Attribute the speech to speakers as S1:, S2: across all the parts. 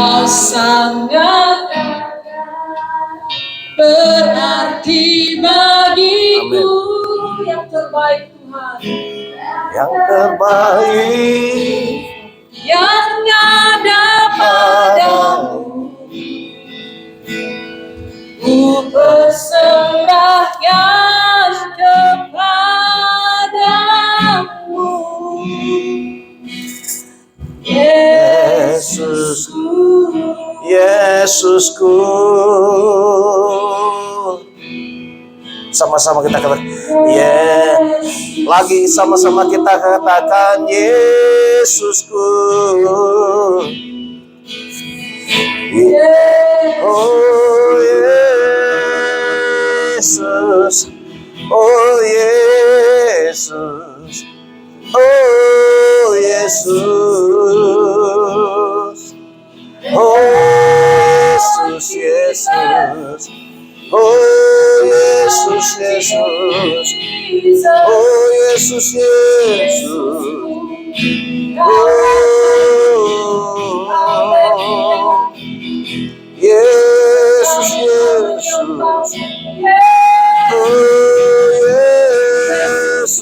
S1: Kau sangat berarti bagiku. Yang terbaik Tuhan,
S2: yang terbaik
S1: yang ada padamu, ku persembahkan kepadamu,
S2: Yesusku, Yesusku. Sama-sama kita katakan, lagi sama-sama kita katakan, Yesusku. Oh Yesus, oh Yesus, oh Yesus, oh Yesus, Yesus. Oh Yesus, Yesus, oh Yesus, Yesus, oh Yesus, Yesus, oh Yesus,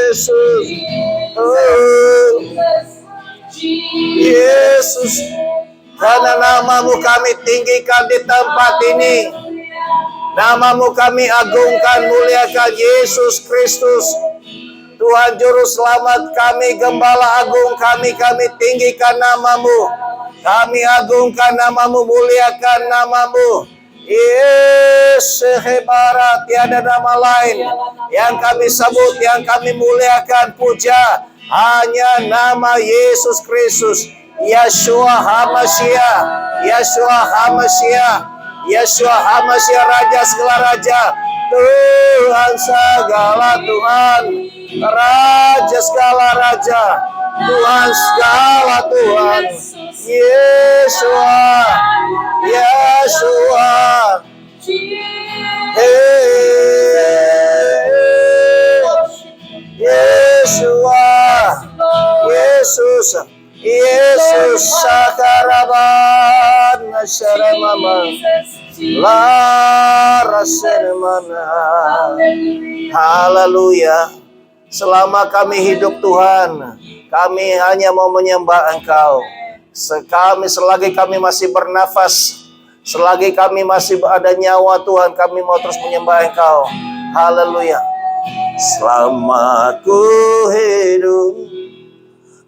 S2: Yesus, oh Yesus. Karena namamu kami tinggikan di tempat ini, namamu kami agungkan, muliakan, Yesus Kristus, Tuhan Juru Selamat kami, Gembala Agung kami tinggikan namamu, kami agungkan namamu, muliakan namamu. Sebara tiada nama lain yang kami sebut, yang kami muliakan, puja, hanya nama Yesus Kristus, Yeshua HaMashiach, Yeshua HaMashiach, Yeshua HaMashiach, Raja segala raja, Tuhan segala Tuhan, Raja segala raja, Tuhan segala Tuhan, Yeshua, Yeshua, Yeshua, Yesus, Yesus, Sakaraban, Nasyaramama, Larasenmana. Haleluya. Selama kami hidup Tuhan, kami hanya mau menyembah Engkau. Selagi kami masih bernafas, selagi kami masih ada nyawa Tuhan, kami mau terus menyembah Engkau. Haleluya. Selama ku hidup,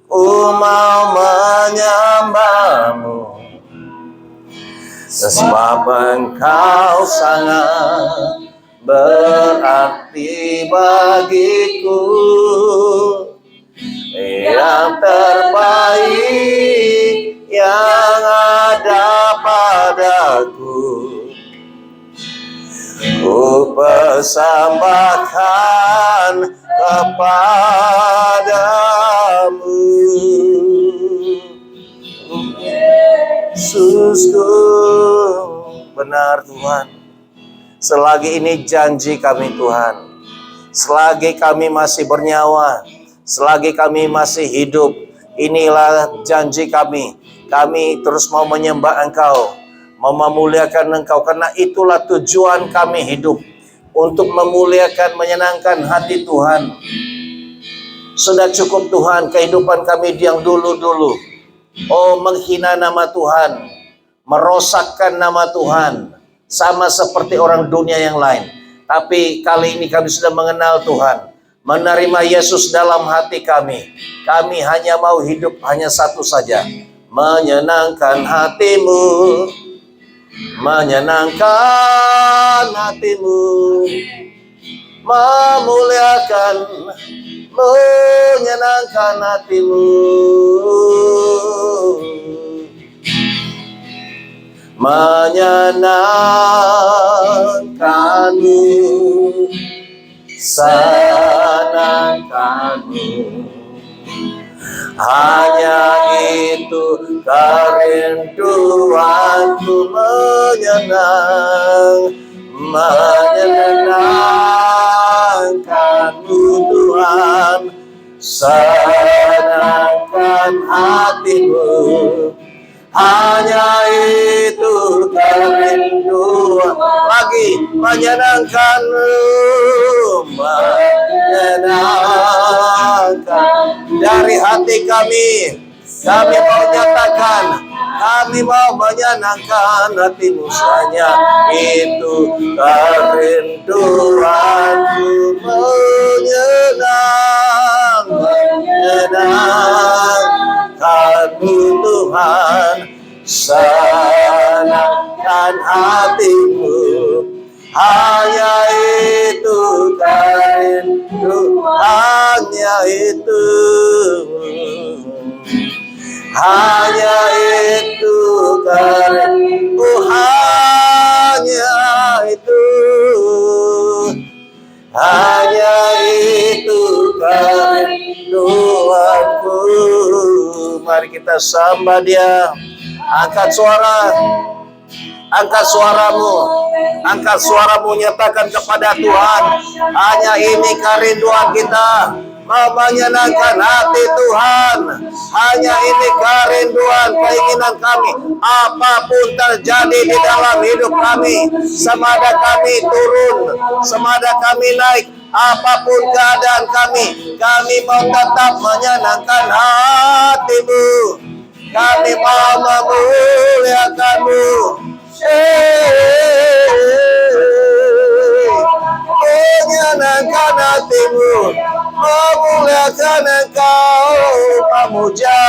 S2: ku mau menyembahmu, sebab Engkau sangat berarti bagiku. Yang terbaik yang ada padaku, ku persembahkan kepadamu, Yesusku. Benar Tuhan, selagi ini janji kami Tuhan, selagi kami masih bernyawa, selagi kami masih hidup, inilah janji kami. Kami terus mau menyembah Engkau, mau memuliakan Engkau, karena itulah tujuan kami hidup, untuk memuliakan, menyenangkan hati Tuhan. Sudah cukup Tuhan kehidupan kami yang dulu-dulu, menghina nama Tuhan, merosakkan nama Tuhan, sama seperti orang dunia yang lain. Tapi kali ini kami sudah mengenal Tuhan, menerima Yesus dalam hati kami. Kami hanya mau hidup hanya satu saja, menyenangkan hatimu, menyenangkan hatimu, memuliakan, menyenangkan hatimu, menyenangkanmu, senangkanmu. Hanya itu kerinduanku, menyenangkanmu Tuhan, senangkan hatimu. Hanya itu kerinduan. Lagi menyenangkanmu, menyenangkan dari hati kami. Kami mau nyatakan, kami mau menyenangkan hatimu. Hanya itu kerinduanku, menyenangkanmu Tuhan. Senangkan hatimu, hanya itu kerindu, hanya itu, hanya itu kerindu, hanya itu, hanya itu kerinduanku. Mari kita sembah Dia. Angkat suara, angkat suaramu, angkat suaramu, nyatakan kepada Tuhan, hanya ini kerinduan kita, mau menyenangkan hati Tuhan. Hanya ini kerinduan, keinginan kami. Apapun terjadi di dalam hidup kami, semada kami turun, semada kami naik, apapun keadaan kami mau tetap menyenangkan hatimu. Kami mau memuliakanmu. Menyenangkan hatimu, memuliakan Engkau, memuja,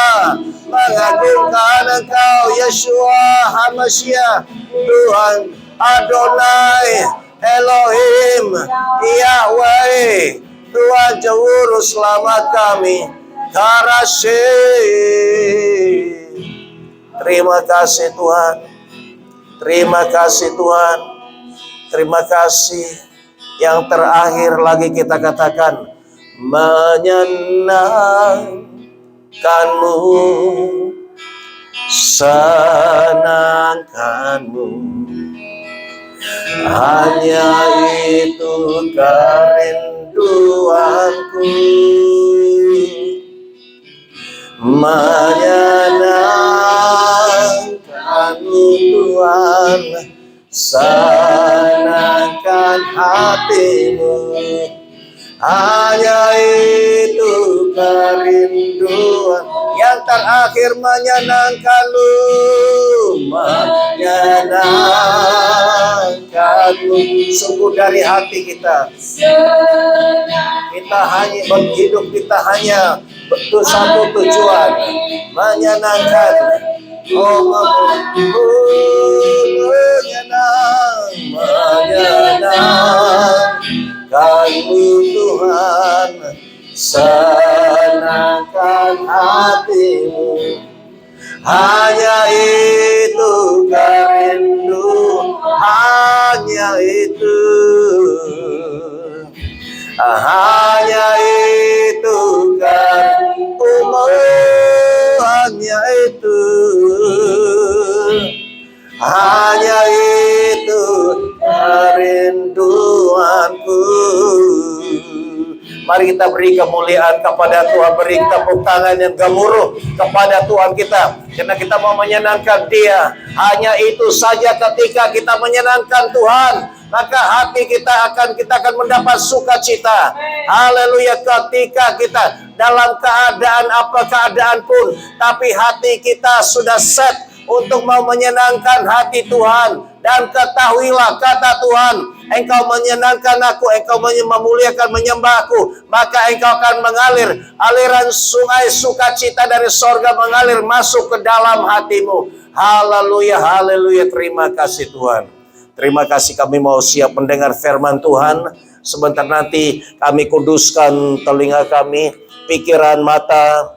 S2: mengagungkan Engkau, Yeshua HaMashiach, Tuhan Adonai, Elohim, Yahweh, Tuhan Juru Selamat kami. Terima kasih Tuhan. Terima kasih Tuhan. Terima kasih. Yang terakhir lagi kita katakan, menyenangkanmu, senangkanmu, hanya itu kerinduanku. Menyenangkanmu Tuhan, senangkan hatimu. Hanya itu kerinduan. Yang terakhir menyenangkanmu, menyenangkanmu. Sungguh dari hati kita. Kita hanya berhidup, kita hanya betul satu tujuan, menyenangkan. Oh, menyenangkanmu Tuhan, senangkan hatimu. Hanya itu kerindu, hanya itu, hanya itu kerindumu, hanya itu, hanya itu kerinduanku. Mari kita beri kemuliaan kepada Tuhan, beri tepuk tangan yang gemuruh kepada Tuhan kita, karena kita mau menyenangkan Dia. Hanya itu saja, ketika kita menyenangkan Tuhan, maka hati kita akan mendapat sukacita. Haleluya. Ketika kita dalam keadaan apa keadaan pun, tapi hati kita sudah set untuk mau menyenangkan hati Tuhan. Dan ketahuilah kata Tuhan, Engkau menyenangkan aku, Engkau memuliakan, menyembahku, maka Engkau akan mengalir aliran sungai sukacita dari sorga, mengalir masuk ke dalam hatimu. Haleluya, haleluya. Terima kasih Tuhan. Terima kasih, kami mau siap mendengar firman Tuhan. Sebentar nanti kami kuduskan telinga kami, pikiran, mata,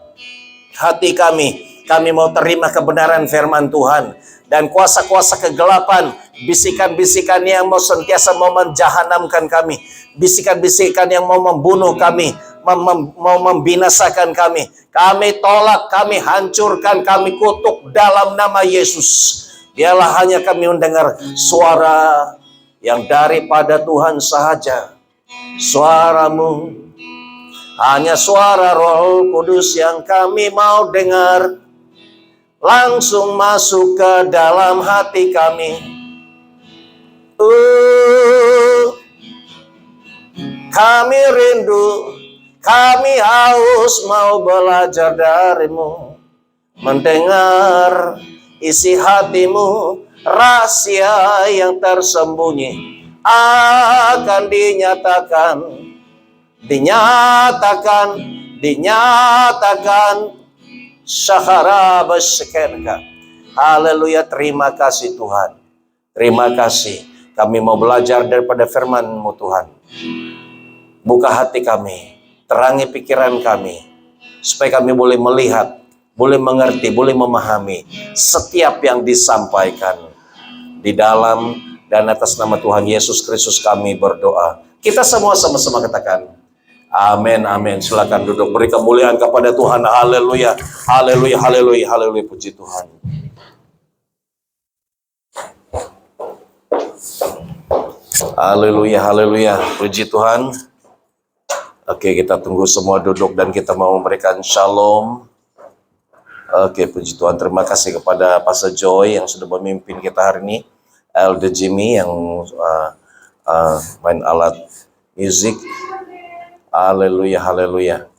S2: hati kami. Kami mau terima kebenaran firman Tuhan. Dan kuasa-kuasa kegelapan, bisikan-bisikan yang mau sentiasa mau menjahanamkan kami, bisikan-bisikan yang mau membunuh kami, mau membinasakan kami tolak, kami hancurkan, kami kutuk dalam nama Yesus. Biarlah hanya kami mendengar suara yang daripada Tuhan sahaja. Suaramu Hanya suara Roh Kudus yang kami mau dengar, langsung masuk ke dalam hati kami. Kami rindu, kami haus mau belajar darimu, mendengar isi hatimu, rahasia yang tersembunyi akan dinyatakan syahara basyakerka. Haleluya, terima kasih Tuhan. Terima kasih. Kami mau belajar daripada firman-Mu Tuhan. Buka hati kami, terangi pikiran kami, supaya kami boleh melihat, boleh mengerti, boleh memahami setiap yang disampaikan. Di dalam dan atas nama Tuhan Yesus Kristus kami berdoa. Kita semua sama-sama katakan, amin, amin. Silakan duduk, beri kemuliaan kepada Tuhan. Haleluya, haleluya, haleluya, haleluya. Puji Tuhan. Haleluya, haleluya. Puji Tuhan. Oke, kita tunggu semua duduk dan kita mau memberikan shalom. Oke, puji Tuhan. Terima kasih kepada Pastor Joy yang sudah memimpin kita hari ini. Elder Jimmy yang main alat musik. Haleluya, haleluya.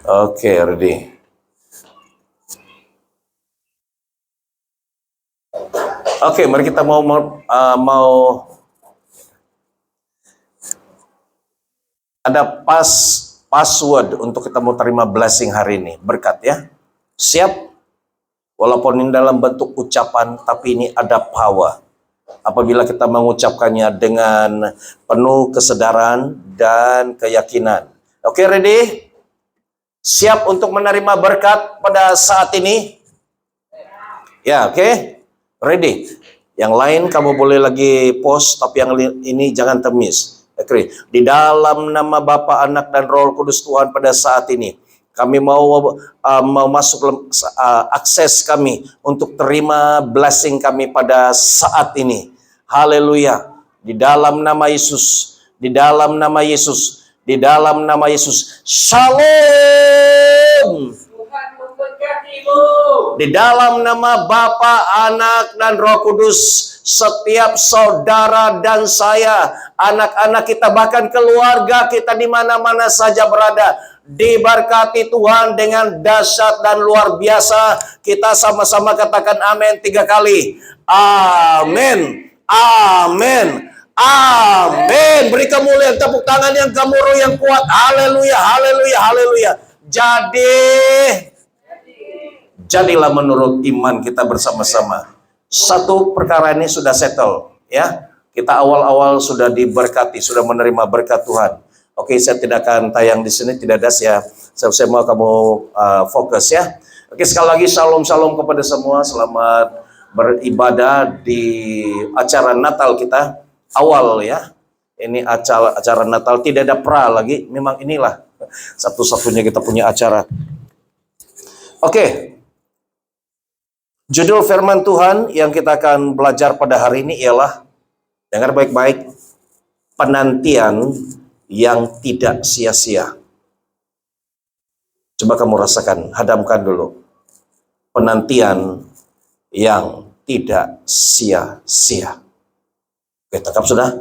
S2: Oke, ready. Oke, mari kita mau ada password untuk kita mau terima blessing hari ini, berkat ya. Siap? Walaupun ini dalam bentuk ucapan, tapi ini ada power. Apabila kita mengucapkannya dengan penuh kesadaran dan keyakinan. Oke, ready? Siap untuk menerima berkat pada saat ini? Ya, oke. Ready? Yang lain kamu boleh lagi post, tapi yang ini jangan temis. Oke. Di dalam nama Bapa, Anak, dan Roh Kudus Tuhan pada saat ini, kami mau masuk akses kami untuk terima blessing kami pada saat ini. Haleluya. Di dalam nama Yesus, di dalam nama Yesus, di dalam nama Yesus. Shalom. Di dalam nama Bapa, Anak, dan Roh Kudus, setiap saudara dan saya, anak-anak kita, bahkan keluarga kita di mana-mana saja berada, diberkati Tuhan dengan dahsyat dan luar biasa. Kita sama-sama katakan amin 3 kali. Amin. Amin. Amin. Beri kemuliaan, tepuk tangan yang gemuruh yang kuat. Haleluya, haleluya, haleluya. Jadilah menurut iman kita bersama-sama. Satu perkara ini sudah settle, ya. Kita awal-awal sudah diberkati, sudah menerima berkat Tuhan. Oke, saya tidak akan tayang di sini, tidak ada ya. Saya mau kamu fokus ya. Oke, sekali lagi shalom kepada semua. Selamat beribadah di acara Natal kita awal ya. Ini acara Natal, tidak ada pra lagi. Memang inilah satu-satunya kita punya acara. Oke. Judul firman Tuhan yang kita akan belajar pada hari ini ialah, dengar baik-baik, penantian yang tidak sia-sia. Coba kamu rasakan, hadamkan dulu. Penantian yang tidak sia-sia. Oke, tangkap sudah?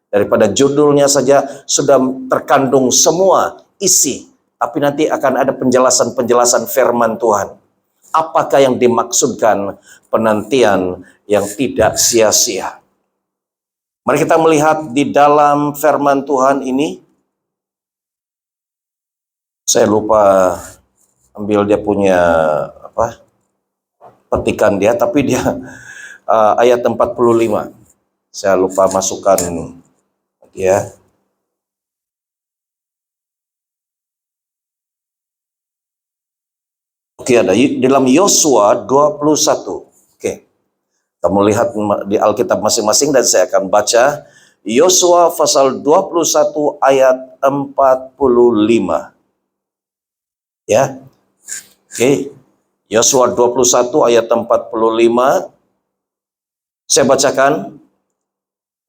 S2: Daripada judulnya saja sudah terkandung semua isi, tapi nanti akan ada penjelasan-penjelasan firman Tuhan. Apakah yang dimaksudkan penantian yang tidak sia-sia? Mari kita melihat di dalam firman Tuhan ini. Saya lupa ambil dia punya petikan dia, tapi dia ayat 45. Saya lupa masukkan ya. Oke, ada di dalam Yosua 21. Oke. Kamu lihat di Alkitab masing-masing dan saya akan baca Yosua pasal 21 ayat 45. Ya. Oke. Yosua 21 ayat 45. Saya bacakan.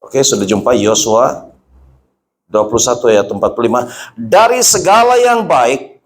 S2: Oke, sudah jumpa Yosua 21 ayat 45. Dari segala yang baik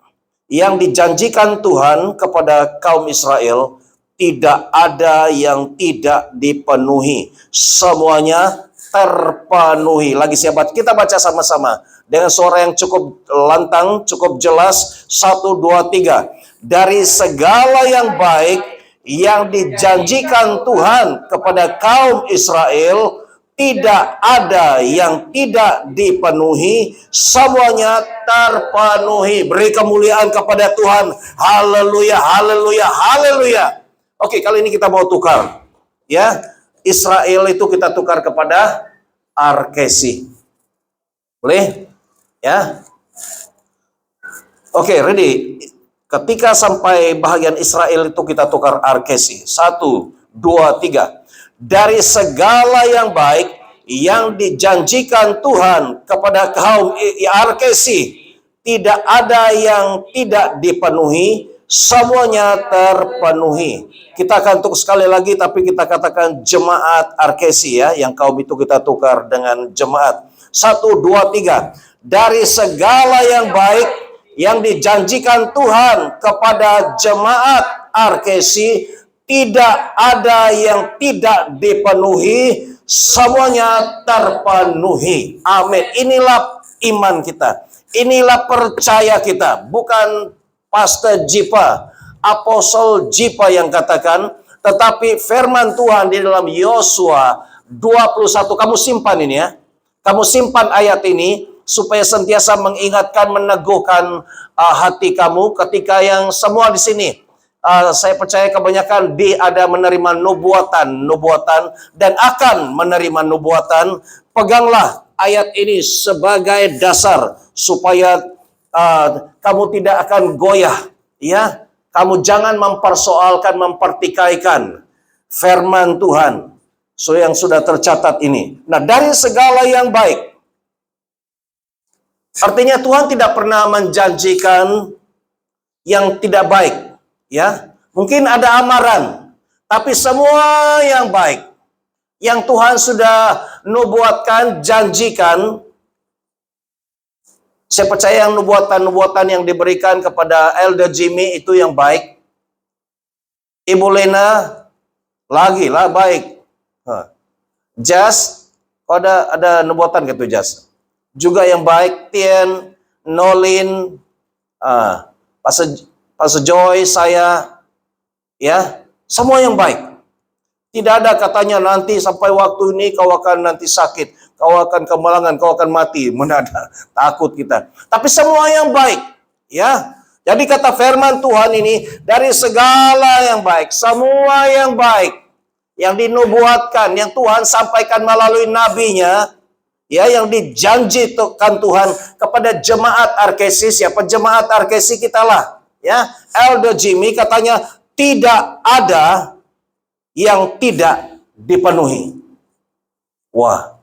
S2: yang dijanjikan Tuhan kepada kaum Israel, tidak ada yang tidak dipenuhi. Semuanya terpenuhi. Lagi siapa? Kita baca sama-sama dengan suara yang cukup lantang, cukup jelas. 1, 2, 3. Dari segala yang baik yang dijanjikan Tuhan kepada kaum Israel, tidak ada yang tidak dipenuhi, semuanya terpenuhi. Beri kemuliaan kepada Tuhan. Haleluya, haleluya, haleluya. Oke, kali ini kita mau tukar. Ya, Israel itu kita tukar kepada Arkesi. Boleh? Ya. Oke, ready. Ketika sampai bahagian Israel itu kita tukar Arkesi. 1, 2, 3. Dari segala yang baik yang dijanjikan Tuhan kepada kaum Arkesi, tidak ada yang tidak dipenuhi, semuanya terpenuhi. Kita akan tukar sekali lagi, tapi kita katakan jemaat Arkesi ya, yang kaum itu kita tukar dengan jemaat. 1, 2, 3. Dari segala yang baik yang dijanjikan Tuhan kepada jemaat Arkesi, tidak ada yang tidak dipenuhi, semuanya terpenuhi. Amin. Inilah iman kita. Inilah percaya kita. Bukan Pastor Jipa, Apostle Jipa yang katakan, tetapi firman Tuhan di dalam Yosua 21. Kamu simpan ini ya. Kamu simpan ayat ini supaya sentiasa mengingatkan, meneguhkan hati kamu ketika yang semua di sini. Saya percaya kebanyakan ada menerima nubuatan dan akan menerima nubuatan. Peganglah ayat ini sebagai dasar supaya kamu tidak akan goyah, ya. Kamu jangan mempersoalkan, mempertikaikan firman Tuhan yang sudah tercatat ini. Nah, dari segala yang baik, artinya Tuhan tidak pernah menjanjikan yang tidak baik. Ya, mungkin ada amaran, tapi semua yang baik yang Tuhan sudah nubuatkan, janjikan. Saya percaya yang nubuatan-nubuatan yang diberikan kepada Elder Jimmy itu yang baik. Ibu Lena lagi lah baik. Jas, ada nubuatan gitu Jas. Juga yang baik. Tien, Nolin, Pastor Joy, saya, ya, semua yang baik. Tidak ada katanya nanti sampai waktu ini kau akan nanti sakit, kau akan kemalangan, kau akan mati. Mana ada, takut kita. Tapi semua yang baik, ya. Jadi kata firman Tuhan ini, dari segala yang baik, semua yang baik, yang dinubuatkan, yang Tuhan sampaikan melalui nabinya, ya, yang dijanjikan Tuhan kepada jemaat Arkesi. Siapa jemaat Arkesi? Kita lah. Ya, Elder Jimmy katanya tidak ada yang tidak dipenuhi. Wah,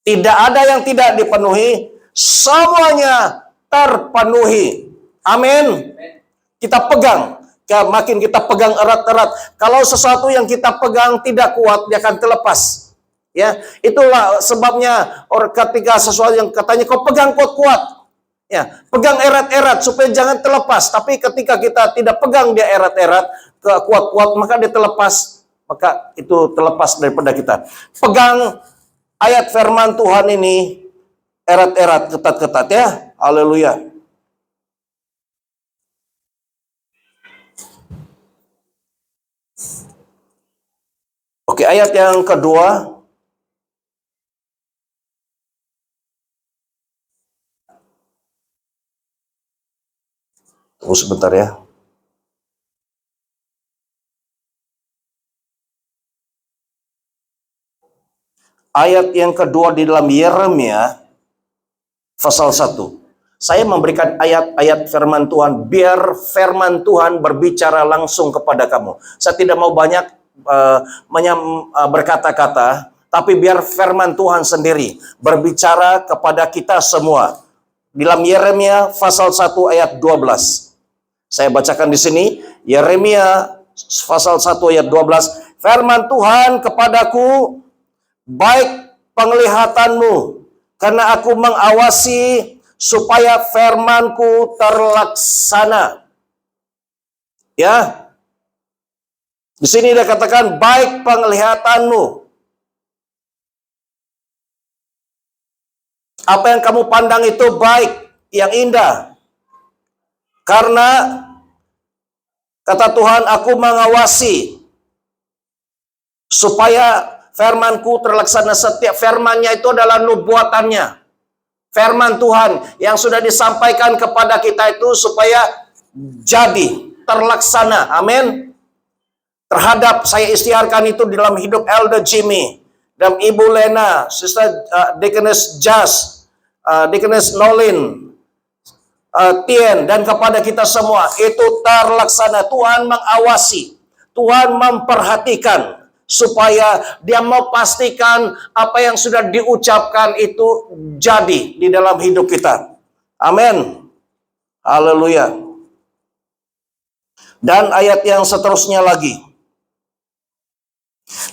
S2: tidak ada yang tidak dipenuhi, semuanya terpenuhi. Amin. Kita pegang, makin kita pegang erat-erat. Kalau sesuatu yang kita pegang tidak kuat, dia akan terlepas. Ya, itulah sebabnya orang ketika sesuatu yang katanya kau pegang kuat-kuat. Ya, pegang erat-erat supaya jangan terlepas. Tapi ketika kita tidak pegang dia erat-erat, kuat-kuat, maka dia terlepas. Maka itu terlepas daripada kita. Pegang ayat firman Tuhan ini erat-erat, ketat-ketat ya. Haleluya. Oke, ayat yang kedua. Tunggu sebentar ya. Ayat yang kedua di dalam Yeremia pasal 1. Saya memberikan ayat-ayat firman Tuhan biar firman Tuhan berbicara langsung kepada kamu. Saya tidak mau banyak berkata-kata, tapi biar firman Tuhan sendiri berbicara kepada kita semua. Di dalam Yeremia pasal 1 ayat 12. Saya bacakan di sini, Yeremia pasal 1 ayat 12. Firman Tuhan kepadaku, baik penglihatanmu karena aku mengawasi supaya firman-Ku terlaksana. Ya. Di sini dia katakan baik penglihatanmu. Apa yang kamu pandang itu baik, yang indah. Karena kata Tuhan, aku mengawasi supaya firman-Ku terlaksana. Setiap firman-Nya itu adalah nubuatannya. Firman Tuhan yang sudah disampaikan kepada kita itu supaya jadi, terlaksana. Amin. Terhadap, saya istiharkan itu dalam hidup Elder Jimmy dan Ibu Lena, Sister Deaconess Jas, Deaconess Nolin, Tien, dan kepada kita semua, itu terlaksana. Tuhan mengawasi, Tuhan memperhatikan, supaya dia mau pastikan apa yang sudah diucapkan itu jadi di dalam hidup kita. Amin. Haleluya. Dan ayat yang seterusnya lagi.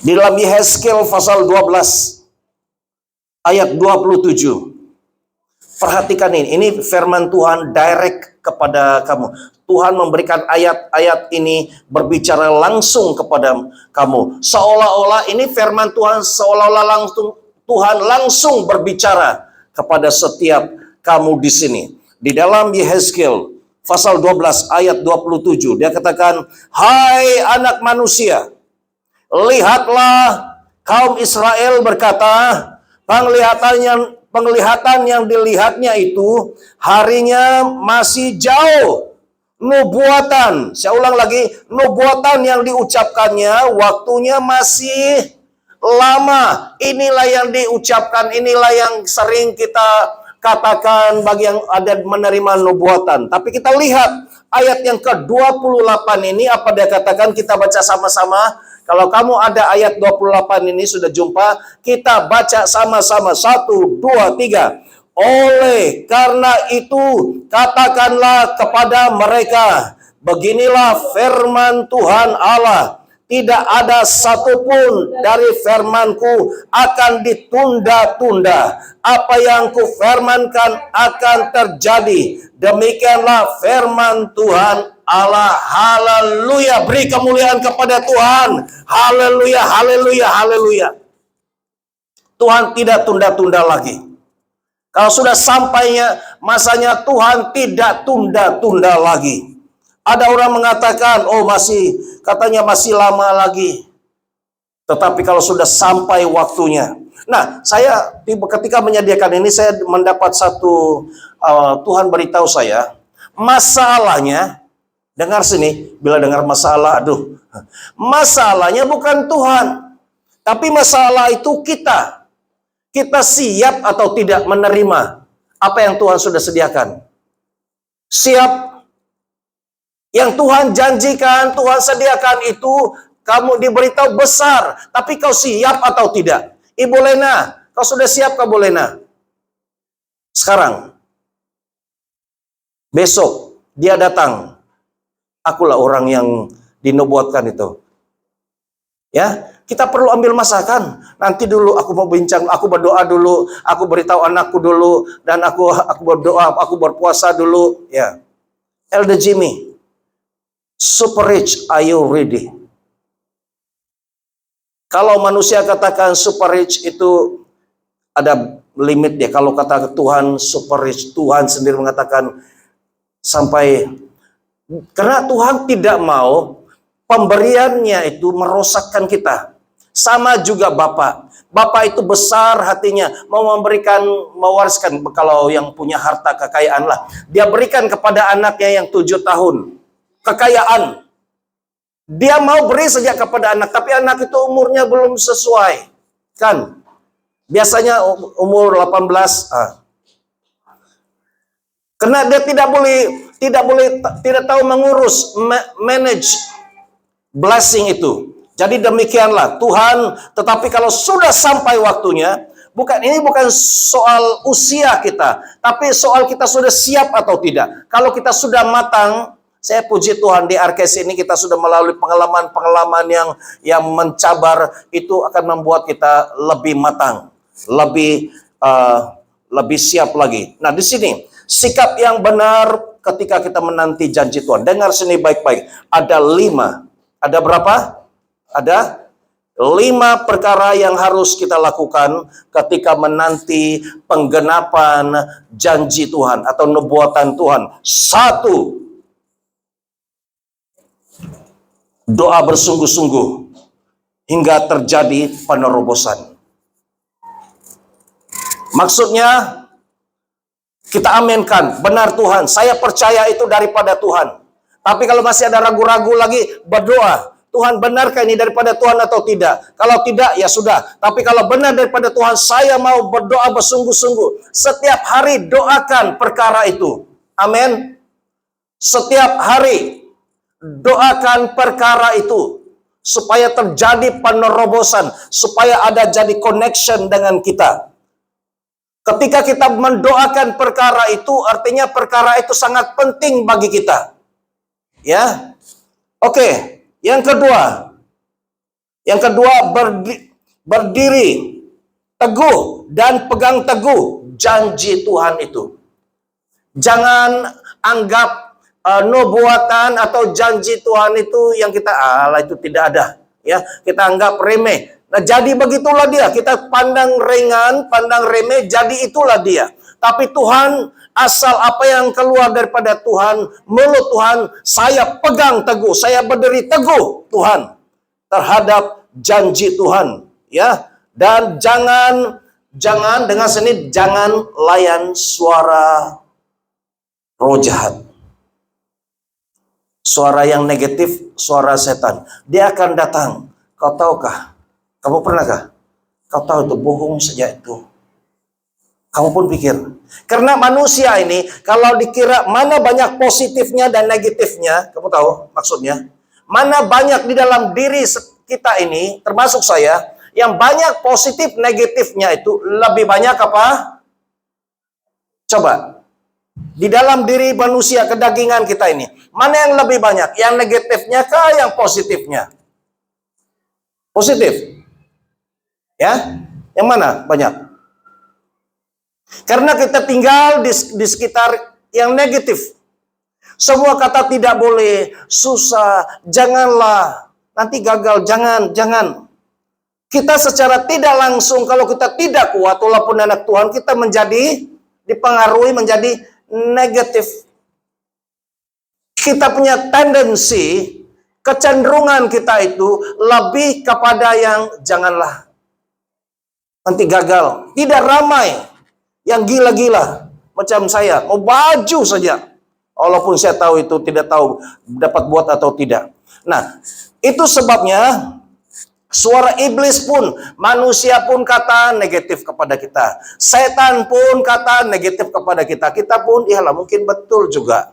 S2: Di dalam Yehezkiel pasal 12 ayat 27. Perhatikan ini firman Tuhan direct kepada kamu. Tuhan memberikan ayat-ayat ini berbicara langsung kepada kamu. Seolah-olah ini firman Tuhan, seolah-olah langsung Tuhan langsung berbicara kepada setiap kamu di sini. Di dalam Yehezkiel pasal 12 ayat 27, dia katakan, "Hai anak manusia, lihatlah kaum Israel berkata, penglihatan yang dilihatnya itu harinya masih jauh. Nubuatan, saya ulang lagi, nubuatan yang diucapkannya waktunya masih lama." Inilah yang diucapkan, inilah yang sering kita katakan bagi yang ada menerima nubuatan. Tapi kita lihat ayat yang ke-28 ini, apa dia katakan, kita baca sama-sama. Kalau kamu ada ayat 28 ini sudah jumpa, kita baca sama-sama. 1, 2, 3. Oleh karena itu, katakanlah kepada mereka, beginilah firman Tuhan Allah, tidak ada satupun dari firman-Ku akan ditunda-tunda. Apa yang Kufirmankan akan terjadi. Demikianlah firman Tuhan Allah. Haleluya. Beri kemuliaan kepada Tuhan. Haleluya, haleluya, haleluya. Tuhan tidak tunda-tunda lagi. Kalau sudah sampainya masanya, Tuhan tidak tunda-tunda lagi. Ada orang mengatakan, oh katanya masih lama lagi. Tetapi kalau sudah sampai waktunya. Nah, saya ketika menyediakan ini, saya mendapat satu, Tuhan beritahu saya, masalahnya, dengar sini, bila dengar masalah, masalahnya bukan Tuhan. Tapi masalah itu kita. Kita siap atau tidak menerima apa yang Tuhan sudah sediakan. Siap. Yang Tuhan janjikan, Tuhan sediakan itu, kamu diberitahu besar. Tapi kau siap atau tidak? Ibu Lena, kau sudah siap kah, Bu Lena? Sekarang. Besok, dia datang. Akulah orang yang dinubuatkan itu. Ya, kita perlu ambil masakan. Nanti dulu aku mau bincang, aku berdoa dulu, aku beritahu anakku dulu, dan aku berdoa, aku berpuasa dulu. Ya, Elder Jimmy, super rich, are you ready? Kalau manusia katakan super rich itu ada limit ya. Kalau kata Tuhan super rich, Tuhan sendiri mengatakan sampai, karena Tuhan tidak mau pemberiannya itu merosakkan kita. Sama juga Bapak. Bapak itu besar hatinya, mau memberikan, mewariskan, kalau yang punya harta kekayaan lah. Dia berikan kepada anaknya yang 7 tahun. Kekayaan. Dia mau beri sejak kepada anak, tapi anak itu umurnya belum sesuai. Kan? Biasanya umur 18. Karena dia tidak tahu mengurus, manage blessing itu. Jadi demikianlah Tuhan, tetapi kalau sudah sampai waktunya, ini bukan soal usia kita, tapi soal kita sudah siap atau tidak. Kalau kita sudah matang, saya puji Tuhan di Arkes ini kita sudah melalui pengalaman-pengalaman yang mencabar, itu akan membuat kita lebih matang, lebih lebih siap lagi. Nah, di sini sikap yang benar ketika kita menanti janji Tuhan. Dengar sini baik-baik. Ada 5. Ada berapa? Ada 5 perkara yang harus kita lakukan ketika menanti penggenapan janji Tuhan atau nubuatan Tuhan. 1. Doa bersungguh-sungguh hingga terjadi penerobosan. Maksudnya, kita aminkan, benar Tuhan, saya percaya itu daripada Tuhan. Tapi kalau masih ada ragu-ragu lagi, berdoa. Tuhan, benarkah ini daripada Tuhan atau tidak? Kalau tidak, ya sudah. Tapi kalau benar daripada Tuhan, saya mau berdoa bersungguh-sungguh. Setiap hari doakan perkara itu. Amin. Setiap hari doakan perkara itu. Supaya terjadi penerobosan. Supaya ada jadi connection dengan kita. Ketika kita mendoakan perkara itu, artinya perkara itu sangat penting bagi kita. Ya. Oke, yang kedua. Yang kedua, berdiri teguh dan pegang teguh janji Tuhan itu. Jangan anggap nubuatan atau janji Tuhan itu yang kita itu tidak ada. Ya, kita anggap remeh. Nah, jadi begitulah dia. Kita pandang ringan, pandang remeh, jadi itulah dia. Tapi Tuhan, asal apa yang keluar daripada Tuhan, mulut Tuhan, saya pegang teguh, saya berdiri teguh Tuhan terhadap janji Tuhan, ya. Dan jangan dengan seni, jangan layan suara roh jahat. Suara yang negatif, suara setan. Dia akan datang. Kau tahukah? Kamu pernahkah? Kau tahu itu bohong saja itu. Kamu pun pikir. Karena manusia ini, kalau dikira mana banyak positifnya dan negatifnya, kamu tahu maksudnya? Mana banyak di dalam diri kita ini, termasuk saya, yang banyak positif negatifnya itu, lebih banyak apa? Coba. Di dalam diri manusia, kedagingan kita ini, mana yang lebih banyak? Yang negatifnya kah, yang positifnya? Positif. Ya, yang mana banyak? Karena kita tinggal di sekitar yang negatif. Semua kata tidak boleh, susah, janganlah, nanti gagal, jangan. Kita secara tidak langsung, kalau kita tidak kuat, walaupun anak Tuhan, kita dipengaruhi menjadi negatif. Kita punya tendensi, kecenderungan kita itu lebih kepada yang janganlah. Nanti gagal. Tidak ramai yang gila-gila macam saya. Mau baju saja. Walaupun saya tahu itu tidak tahu dapat buat atau tidak. Nah, itu sebabnya suara iblis pun, manusia pun kata negatif kepada kita. Setan pun kata negatif kepada kita. Kita pun, iyalah mungkin betul juga.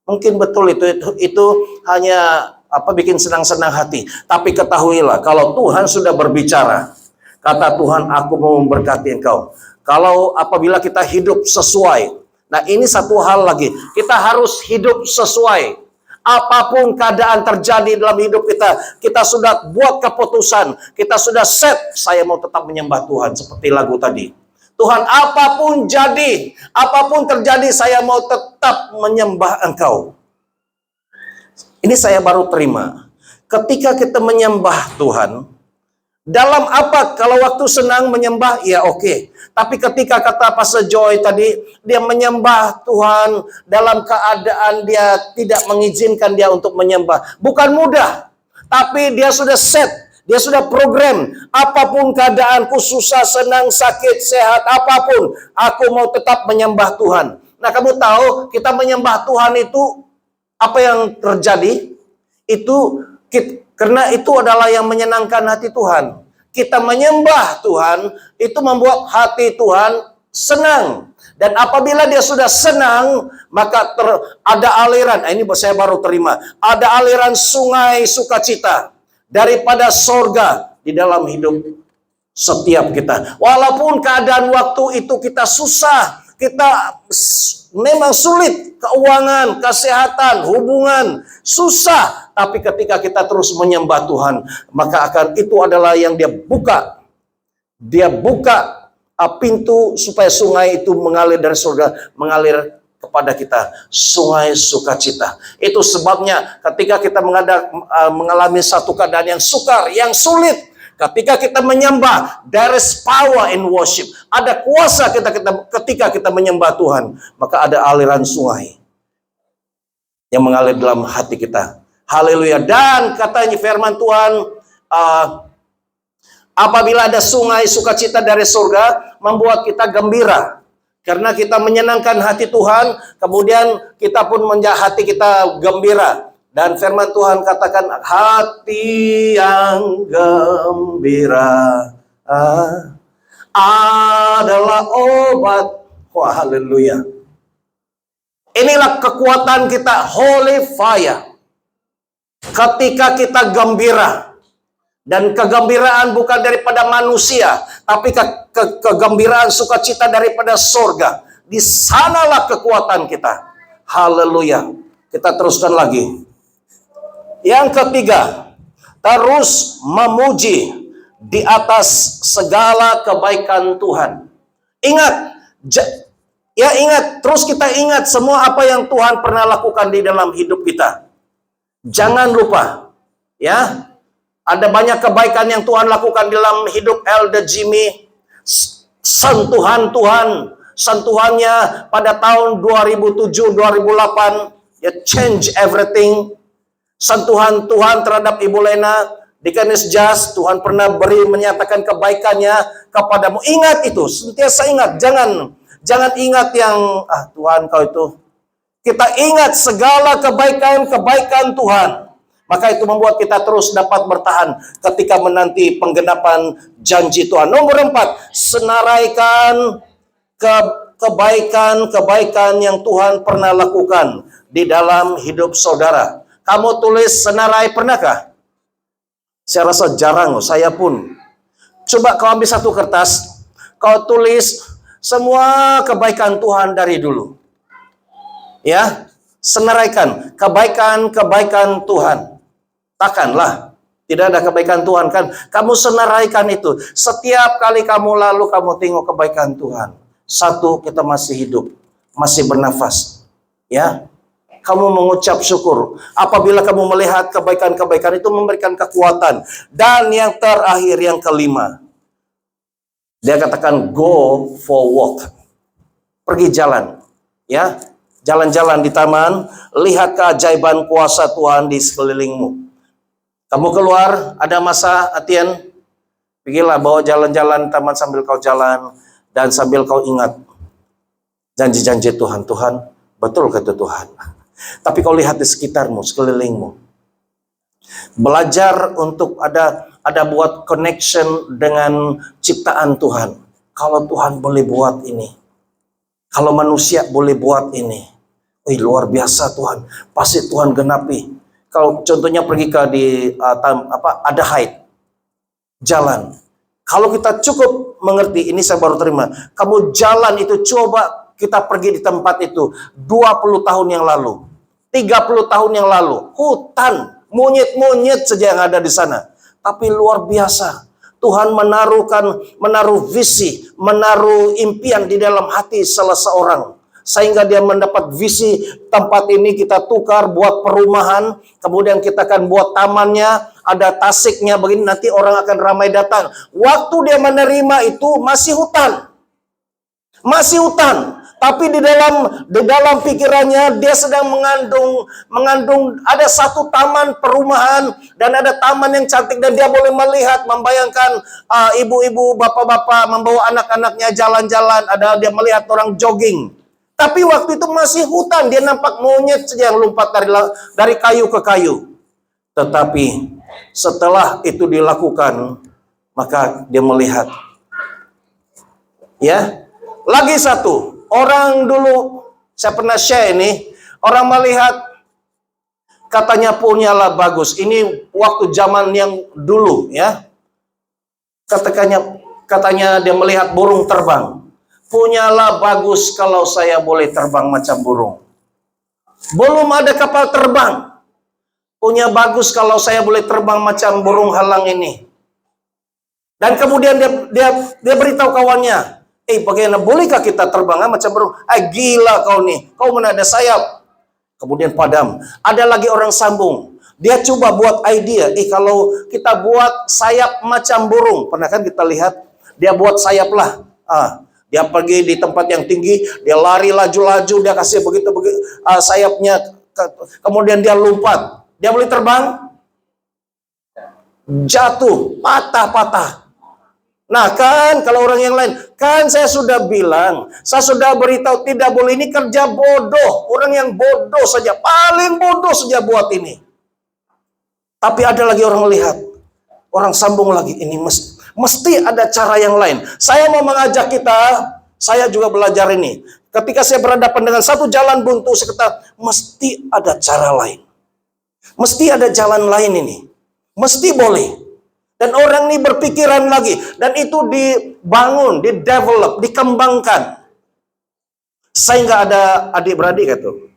S2: Mungkin betul itu hanya bikin senang-senang hati. Tapi ketahuilah, kalau Tuhan sudah berbicara, kata Tuhan, aku mau memberkati engkau. Kalau apabila kita hidup sesuai. Nah, ini satu hal lagi. Kita harus hidup sesuai. Apapun keadaan terjadi dalam hidup kita, kita sudah buat keputusan. Kita sudah set, saya mau tetap menyembah Tuhan. Seperti lagu tadi. Tuhan, apapun jadi, apapun terjadi, saya mau tetap menyembah engkau. Ini saya baru terima. Ketika kita menyembah Tuhan, dalam apa? Kalau waktu senang menyembah, ya oke. Tapi ketika kata Pastor Joy tadi, dia menyembah Tuhan dalam keadaan dia tidak mengizinkan dia untuk menyembah. Bukan mudah, tapi dia sudah set, dia sudah program. Apapun keadaanku, susah, senang, sakit, sehat, apapun, aku mau tetap menyembah Tuhan. Nah, kamu tahu, kita menyembah Tuhan itu, apa yang terjadi? Itu karena itu adalah yang menyenangkan hati Tuhan. Kita menyembah Tuhan, itu membuat hati Tuhan senang. Dan apabila dia sudah senang, maka ada aliran, ini saya baru terima, ada aliran sungai sukacita daripada sorga di dalam hidup setiap kita. Walaupun keadaan waktu itu kita susah, kita memang sulit, keuangan, kesehatan, hubungan, susah. Tapi ketika kita terus menyembah Tuhan, maka akan itu adalah yang dia buka. Dia buka pintu supaya sungai itu mengalir dari surga, mengalir kepada kita, sungai sukacita. Itu sebabnya ketika kita mengalami satu keadaan yang sukar, yang sulit, ketika kita menyembah, there is power in worship. Ada kuasa ketika kita menyembah Tuhan, maka ada aliran sungai yang mengalir dalam hati kita. Haleluya. Dan katanya firman Tuhan, apabila ada sungai sukacita dari surga, membuat kita gembira. Karena kita menyenangkan hati Tuhan, kemudian kita pun hati kita gembira. Dan firman Tuhan katakan, hati yang gembira adalah obat. Wah, haleluya. Inilah kekuatan kita, holy fire. Ketika kita gembira. Dan kegembiraan bukan daripada manusia, tapi kegembiraan sukacita daripada surga. Di sanalah kekuatan kita. Haleluya. Kita teruskan lagi. Yang ketiga, terus memuji di atas segala kebaikan Tuhan. Ingat, terus kita ingat semua apa yang Tuhan pernah lakukan di dalam hidup kita. Jangan lupa, ya. Ada banyak kebaikan yang Tuhan lakukan dalam hidup Elder Jimmy. Sentuhan Tuhan, sentuhannya pada tahun 2007-2008, ya, change everything. Sentuhan Tuhan terhadap Ibu Lena, Deaconess Jas, Tuhan pernah menyatakan kebaikannya kepadamu. Ingat itu, sentiasa ingat. Jangan ingat yang, Tuhan kau itu. Kita ingat segala kebaikan Tuhan. Maka itu membuat kita terus dapat bertahan ketika menanti penggenapan janji Tuhan. Nomor 4, senaraikan kebaikan yang Tuhan pernah lakukan di dalam hidup saudara. Kamu tulis senarai pernahkah? Saya rasa jarang, saya pun. Coba kau ambil satu kertas, kau tulis semua kebaikan Tuhan dari dulu. Ya, senaraikan kebaikan Tuhan. Takkanlah tidak ada kebaikan Tuhan, kan? Kamu senaraikan itu. Setiap kali kamu lalu, kamu tengok kebaikan Tuhan. Satu, kita masih hidup, masih bernafas. Ya, kamu mengucap syukur. Apabila kamu melihat kebaikan-kebaikan itu memberikan kekuatan. Dan yang terakhir, yang kelima, dia katakan go for walk. Pergi jalan. Ya, jalan-jalan di taman, lihat keajaiban kuasa Tuhan di sekelilingmu. Kamu keluar, ada masa latihan, pergilah bawa jalan-jalan taman sambil kau jalan, dan sambil kau ingat janji-janji Tuhan. Tuhan, betul kata Tuhan. Tapi kau lihat di sekitarmu, sekelilingmu. Belajar untuk ada buat connection dengan ciptaan Tuhan. Kalau Tuhan boleh buat ini, kalau manusia boleh buat ini, wih, luar biasa Tuhan. Pasti Tuhan genapi. Kalau contohnya pergi ke ada haid, jalan. Kalau kita cukup mengerti, ini saya baru terima. Kamu jalan itu, coba kita pergi di tempat itu 20 tahun yang lalu, 30 tahun yang lalu, hutan, monyet-monyet saja yang ada di sana. Tapi luar biasa. Tuhan menaruh visi, menaruh impian di dalam hati salah seorang. Sehingga dia mendapat visi, tempat ini kita tukar buat perumahan, kemudian kita akan buat tamannya, ada tasiknya begini, nanti orang akan ramai datang. Waktu dia menerima itu masih hutan. Tapi di dalam pikirannya dia sedang mengandung ada satu taman perumahan dan ada taman yang cantik, dan dia boleh melihat, membayangkan ibu-ibu, bapak-bapak membawa anak-anaknya jalan-jalan, dia melihat orang jogging. Tapi waktu itu masih hutan, dia nampak monyet saja yang lompat dari kayu ke kayu. Tetapi setelah itu dilakukan, maka dia melihat. Ya, lagi satu. Orang dulu, saya pernah share ini, orang melihat, katanya punyalah bagus. Ini waktu zaman yang dulu, ya. Katanya dia melihat burung terbang. Punyalah bagus kalau saya boleh terbang macam burung. Belum ada kapal terbang. Punya bagus kalau saya boleh terbang macam burung halang ini. Dan kemudian dia beritahu kawannya, Bagaimana bolehkah kita terbang macam burung? Gila kau nih, kau mana ada sayap? Kemudian padam. Ada lagi orang sambung. Dia coba buat idea, kalau kita buat sayap macam burung. Pernah kan kita lihat? Dia buat sayap lah. Dia pergi di tempat yang tinggi, dia lari laju-laju, dia kasih begitu sayapnya, kemudian dia lompat. Dia boleh terbang? Jatuh, patah-patah. Nah kan, kalau orang yang lain, kan saya sudah bilang, saya sudah beritahu tidak boleh, ini kerja bodoh. Orang yang bodoh saja, paling bodoh saja buat ini. Tapi ada lagi orang melihat, orang sambung lagi, ini mesti ada cara yang lain. Saya mau mengajak kita, saya juga belajar ini. Ketika saya berhadapan dengan satu jalan buntu, saya kata, mesti ada cara lain. Mesti ada jalan lain ini. Mesti boleh. Dan orang ini berpikiran lagi. Dan itu dibangun, di-develop, dikembangkan. Sehingga ada adik-beradik itu.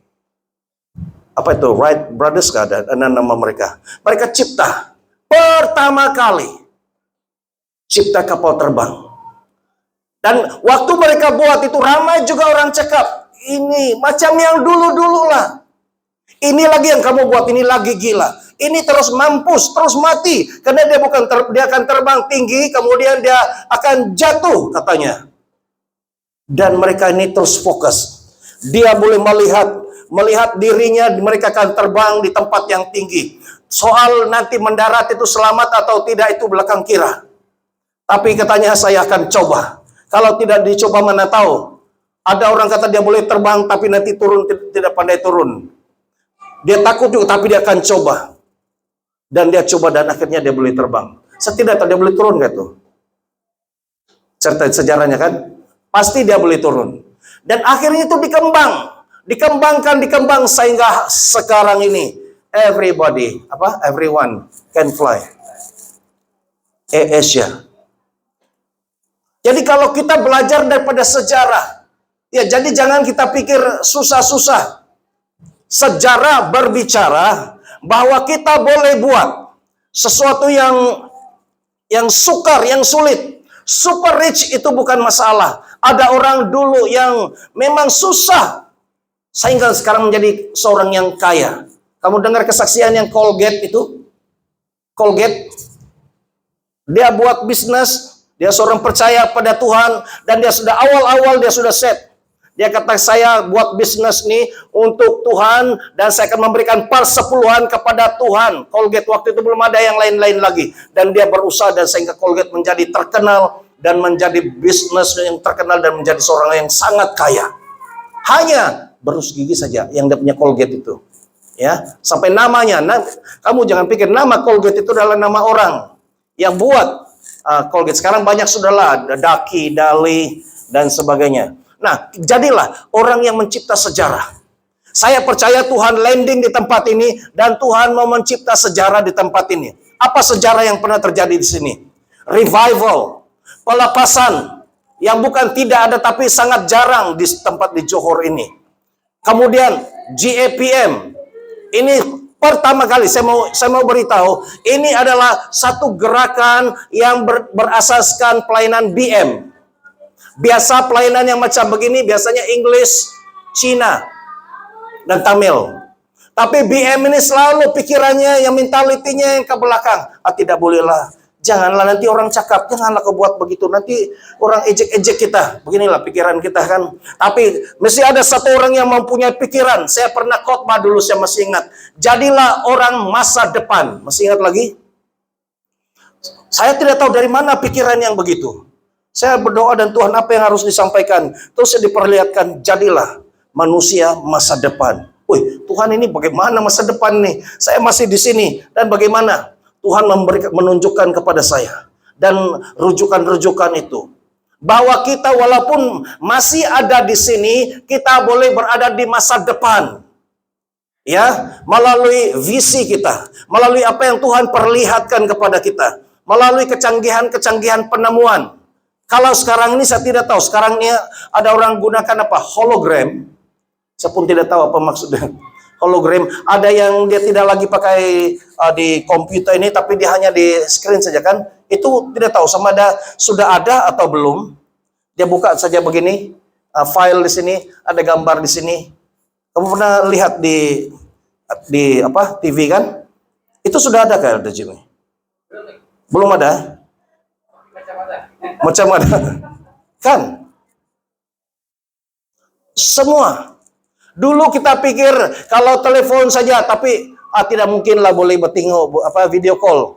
S2: Apa itu? Wright Brothers gak ada nama mereka. Mereka cipta. Pertama kali. Cipta kapal terbang. Dan waktu mereka buat itu ramai juga orang cakap. Ini macam yang dulu-dulu lah. Ini lagi yang kamu buat, ini lagi gila. Ini terus mampus, terus mati. Karena dia dia akan terbang tinggi, kemudian dia akan jatuh katanya. Dan mereka ini terus fokus. Dia boleh melihat dirinya, mereka akan terbang di tempat yang tinggi. Soal nanti mendarat itu selamat atau tidak, itu belakang kira. Tapi katanya saya akan coba. Kalau tidak dicoba mana tahu. Ada orang kata dia boleh terbang, tapi nanti turun tidak pandai turun. Dia takut juga, tapi dia akan coba. Dan dia coba dan akhirnya dia boleh terbang. Setidaknya dia boleh turun gak tuh? Cerita sejarahnya kan? Pasti dia boleh turun. Dan akhirnya itu dikembang sehingga sekarang ini everyone can fly. Asia. Jadi kalau kita belajar daripada sejarah, ya jadi jangan kita pikir susah-susah. Sejarah berbicara bahwa kita boleh buat sesuatu yang sukar, yang sulit. Super rich itu bukan masalah. Ada orang dulu yang memang susah sehingga sekarang menjadi seorang yang kaya. Kamu dengar kesaksian yang Colgate itu? Colgate. Dia buat bisnis, dia seorang percaya pada Tuhan dan dia sudah awal-awal dia sudah set. Dia kata saya buat bisnis nih untuk Tuhan dan saya akan memberikan persepuluhan kepada Tuhan. Colgate waktu itu belum ada yang lain-lain lagi. Dan dia berusaha dan sehingga Colgate menjadi terkenal dan menjadi bisnis yang terkenal dan menjadi seorang yang sangat kaya. Hanya berus gigi saja yang dia punya Colgate itu. Ya, sampai namanya. Kamu jangan pikir nama Colgate itu adalah nama orang yang buat Colgate. Sekarang banyak sudahlah, Daki, Dali dan sebagainya. Nah, jadilah orang yang mencipta sejarah. Saya percaya Tuhan landing di tempat ini dan Tuhan mau mencipta sejarah di tempat ini. Apa sejarah yang pernah terjadi di sini? Revival, pelepasan yang bukan tidak ada tapi sangat jarang di tempat di Johor ini. Kemudian GAPM. Ini pertama kali saya mau beritahu, ini adalah satu gerakan yang berasaskan pelayanan BM. Biasa pelayanan yang macam begini biasanya English, Cina, dan Tamil. Tapi BM ini selalu pikirannya, yang mentalitinya yang ke belakang. Tidak bolehlah. Janganlah nanti orang cakap, janganlah kau buat begitu. Nanti orang ejek-ejek kita. Beginilah pikiran kita kan. Tapi mesti ada satu orang yang mempunyai pikiran. Saya pernah khotbah dulu, saya masih ingat. Jadilah orang masa depan. Masih ingat lagi? Saya tidak tahu dari mana pikiran yang begitu. Saya berdoa dan Tuhan apa yang harus disampaikan. Terus saya diperlihatkan, jadilah manusia masa depan. Wih, Tuhan ini bagaimana masa depan nih? Saya masih di sini. Dan bagaimana? Tuhan menunjukkan kepada saya. Dan rujukan-rujukan itu. Bahwa kita walaupun masih ada di sini, kita boleh berada di masa depan. Ya, melalui visi kita. Melalui apa yang Tuhan perlihatkan kepada kita. Melalui kecanggihan-kecanggihan penemuan. Kalau sekarang ini saya tidak tahu, sekarang ini ada orang gunakan apa? Hologram. Saya pun tidak tahu apa maksudnya. Hologram, ada yang dia tidak lagi pakai di komputer ini, tapi dia hanya di screen saja kan. Itu tidak tahu sama ada sudah ada atau belum. Dia buka saja begini, file di sini, ada gambar di sini. Kamu pernah lihat di apa TV kan? Itu sudah ada kan, Elder Jimmy? Belum ada? Macam ada. Kan? Semua. Dulu kita pikir kalau telepon saja, tapi tidak mungkin lah boleh bertengok video call.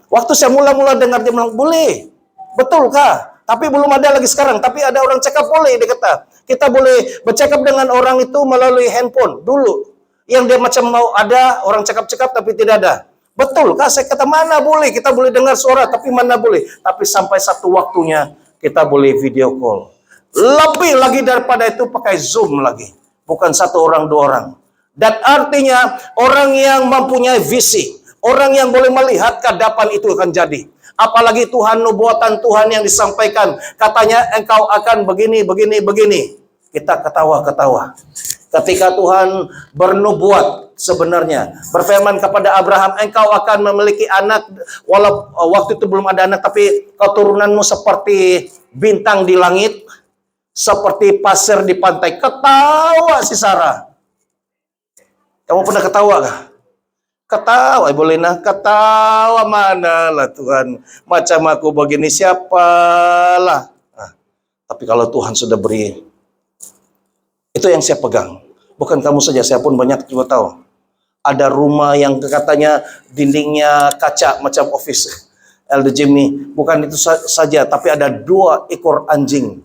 S2: Waktu saya mula-mula dengar dia bilang boleh, betul kah? Tapi belum ada lagi sekarang. Tapi ada orang cakap boleh, dia kata kita boleh bercakap dengan orang itu melalui handphone dulu. Yang dia macam mau ada orang cakap-cakap tapi tidak ada. Betul kah? Saya kata mana boleh, kita boleh dengar suara tapi mana boleh. Tapi sampai satu waktunya kita boleh video call. Lebih lagi daripada itu pakai Zoom lagi. Bukan satu orang, dua orang. Dan artinya orang yang mempunyai visi, orang yang boleh melihat ke depan itu akan jadi. Apalagi Tuhan, nubuatan Tuhan yang disampaikan. Katanya engkau akan begini, begini, begini. Kita ketawa-ketawa. Ketika Tuhan bernubuat sebenarnya. Berfirman kepada Abraham, engkau akan memiliki anak. Walau waktu itu belum ada anak, tapi keturunanmu seperti bintang di langit. Seperti pasir di pantai. Ketawa si Sarah. Kamu pernah ketawa kah? Ketawa, boleh nah, ketawa mana lah Tuhan. Macam aku begini, siapalah. Tapi kalau Tuhan sudah beri, itu yang saya pegang. Bukan kamu saja, saya pun banyak juga tahu. Ada rumah yang katanya dindingnya kaca macam office. Elder Jimmy, bukan itu saja, tapi ada 2 ekor anjing.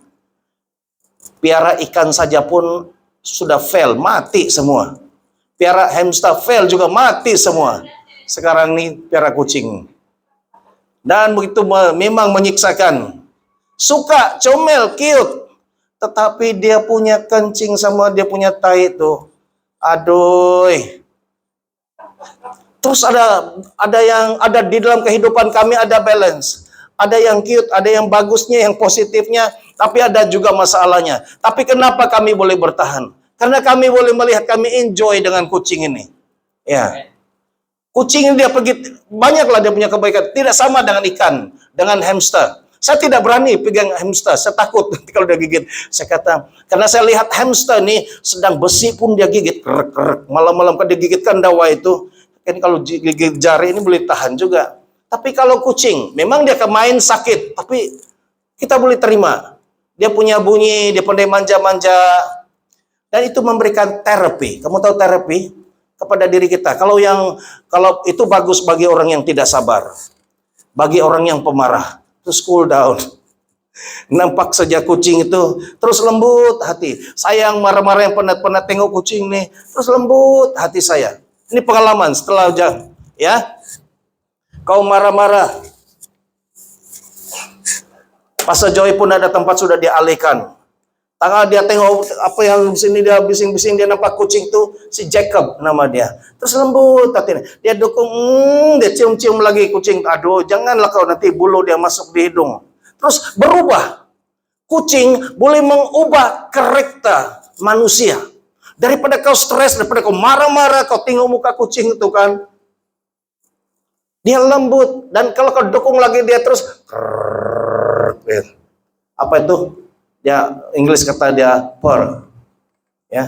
S2: Piara ikan saja pun sudah fail, mati semua. Piara hamster fail juga mati semua. Sekarang ini piara kucing. Dan begitu memang menyiksakan. Suka, comel, cute. Tetapi dia punya kencing sama dia punya tai itu. Aduh. Terus ada yang ada di dalam kehidupan kami ada balance. Ada yang cute, ada yang bagusnya, yang positifnya, tapi ada juga masalahnya. Tapi kenapa kami boleh bertahan? Karena kami boleh melihat, kami enjoy dengan kucing ini. Ya. Kucing ini dia pergi, banyaklah dia punya kebaikan. Tidak sama dengan ikan, dengan hamster. Saya tidak berani pegang hamster, saya takut kalau dia gigit. Saya kata, karena saya lihat hamster ini sedang besi pun dia gigit. Kerek-kerek. Malam-malam kan dia gigitkan dawa itu. Kan kalau gigit jari ini boleh tahan juga. Tapi kalau kucing, memang dia main sakit, tapi kita boleh terima. Dia punya bunyi, dia pandai manja-manja. Dan itu memberikan terapi. Kamu tahu terapi? Kepada diri kita. Kalau itu bagus bagi orang yang tidak sabar. Bagi orang yang pemarah. Terus cool down. Nampak saja kucing itu, terus lembut hati. Saya yang marah-marah yang pernah tengok kucing nih, terus lembut hati saya. Ini pengalaman setelah ya. Kau marah-marah. Pastor Joy pun ada tempat sudah dialihkan. Tanggal dia tengok apa yang di sini dia bising-bising, dia nampak kucing tuh si Jacob nama dia. Terus lembut hatinya. Dia dukung, dia cium-cium lagi kucing. Aduh, janganlah kau nanti bulu dia masuk di hidung. Terus berubah. Kucing boleh mengubah karakter manusia. Daripada kau stres, daripada kau marah-marah, kau tengok muka kucing itu kan. Dia lembut. Dan kalau kau dukung lagi dia terus apa itu? Ya, Inggris kata dia purr. Ya.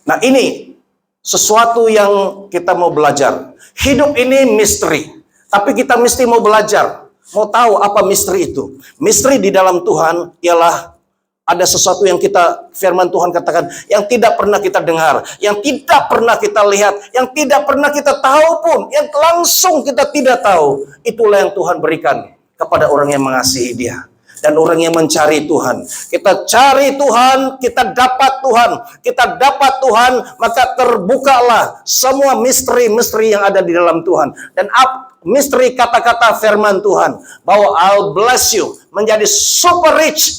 S2: Nah, ini sesuatu yang kita mau belajar. Hidup ini misteri. Tapi kita mesti mau belajar. Mau tahu apa misteri itu. Misteri di dalam Tuhan ialah ada sesuatu yang firman Tuhan katakan, yang tidak pernah kita dengar, yang tidak pernah kita lihat, yang tidak pernah kita tahu pun, yang langsung kita tidak tahu. Itulah yang Tuhan berikan kepada orang yang mengasihi Dia. Dan orang yang mencari Tuhan. Kita cari Tuhan, kita dapat Tuhan. Kita dapat Tuhan, maka terbukalah semua misteri-misteri yang ada di dalam Tuhan. Dan misteri kata-kata firman Tuhan. Bahwa I'll bless you. Menjadi super rich.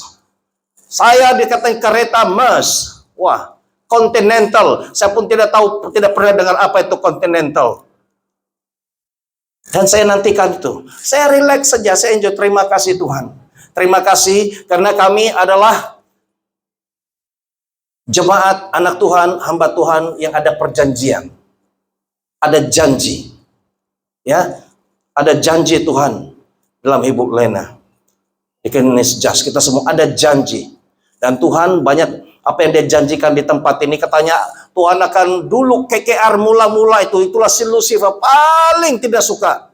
S2: Saya dikatakan kereta Mers. Wah, Continental. Saya pun tidak tahu, tidak pernah dengar apa itu Continental. Dan saya nantikan itu. Saya relax saja, saya enjoy. Terima kasih Tuhan. Terima kasih karena kami adalah jemaat anak Tuhan, hamba Tuhan yang ada perjanjian. Ada janji. Ya, ada janji Tuhan dalam hidup Lena. Just kita semua ada janji. Dan Tuhan banyak apa yang dia janjikan di tempat ini. Katanya Tuhan akan dulu KKR mula-mula itulah si Lucifer paling tidak suka.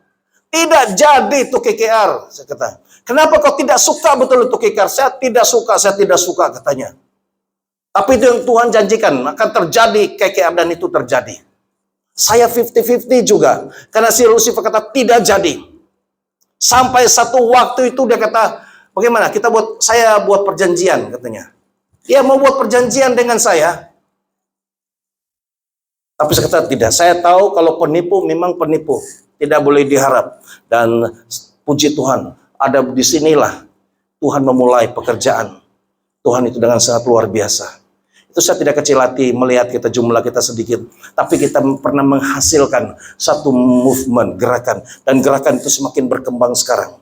S2: Tidak jadi itu KKR. Saya kata, kenapa kau tidak suka betul itu KKR? Saya tidak suka katanya. Tapi itu yang Tuhan janjikan akan terjadi KKR dan itu terjadi. Saya 50-50 juga. Karena si Lucifer kata tidak jadi. Sampai satu waktu itu dia kata, bagaimana? Saya buat perjanjian katanya. Dia mau buat perjanjian dengan saya. Tapi saya kata tidak. Saya tahu kalau penipu memang penipu. Tidak boleh diharap. Dan puji Tuhan, ada di sinilah Tuhan memulai pekerjaan. Tuhan itu dengan sangat luar biasa. Itu saya tidak kecil hati melihat jumlah kita sedikit. Tapi kita pernah menghasilkan satu movement, gerakan. Dan gerakan itu semakin berkembang sekarang.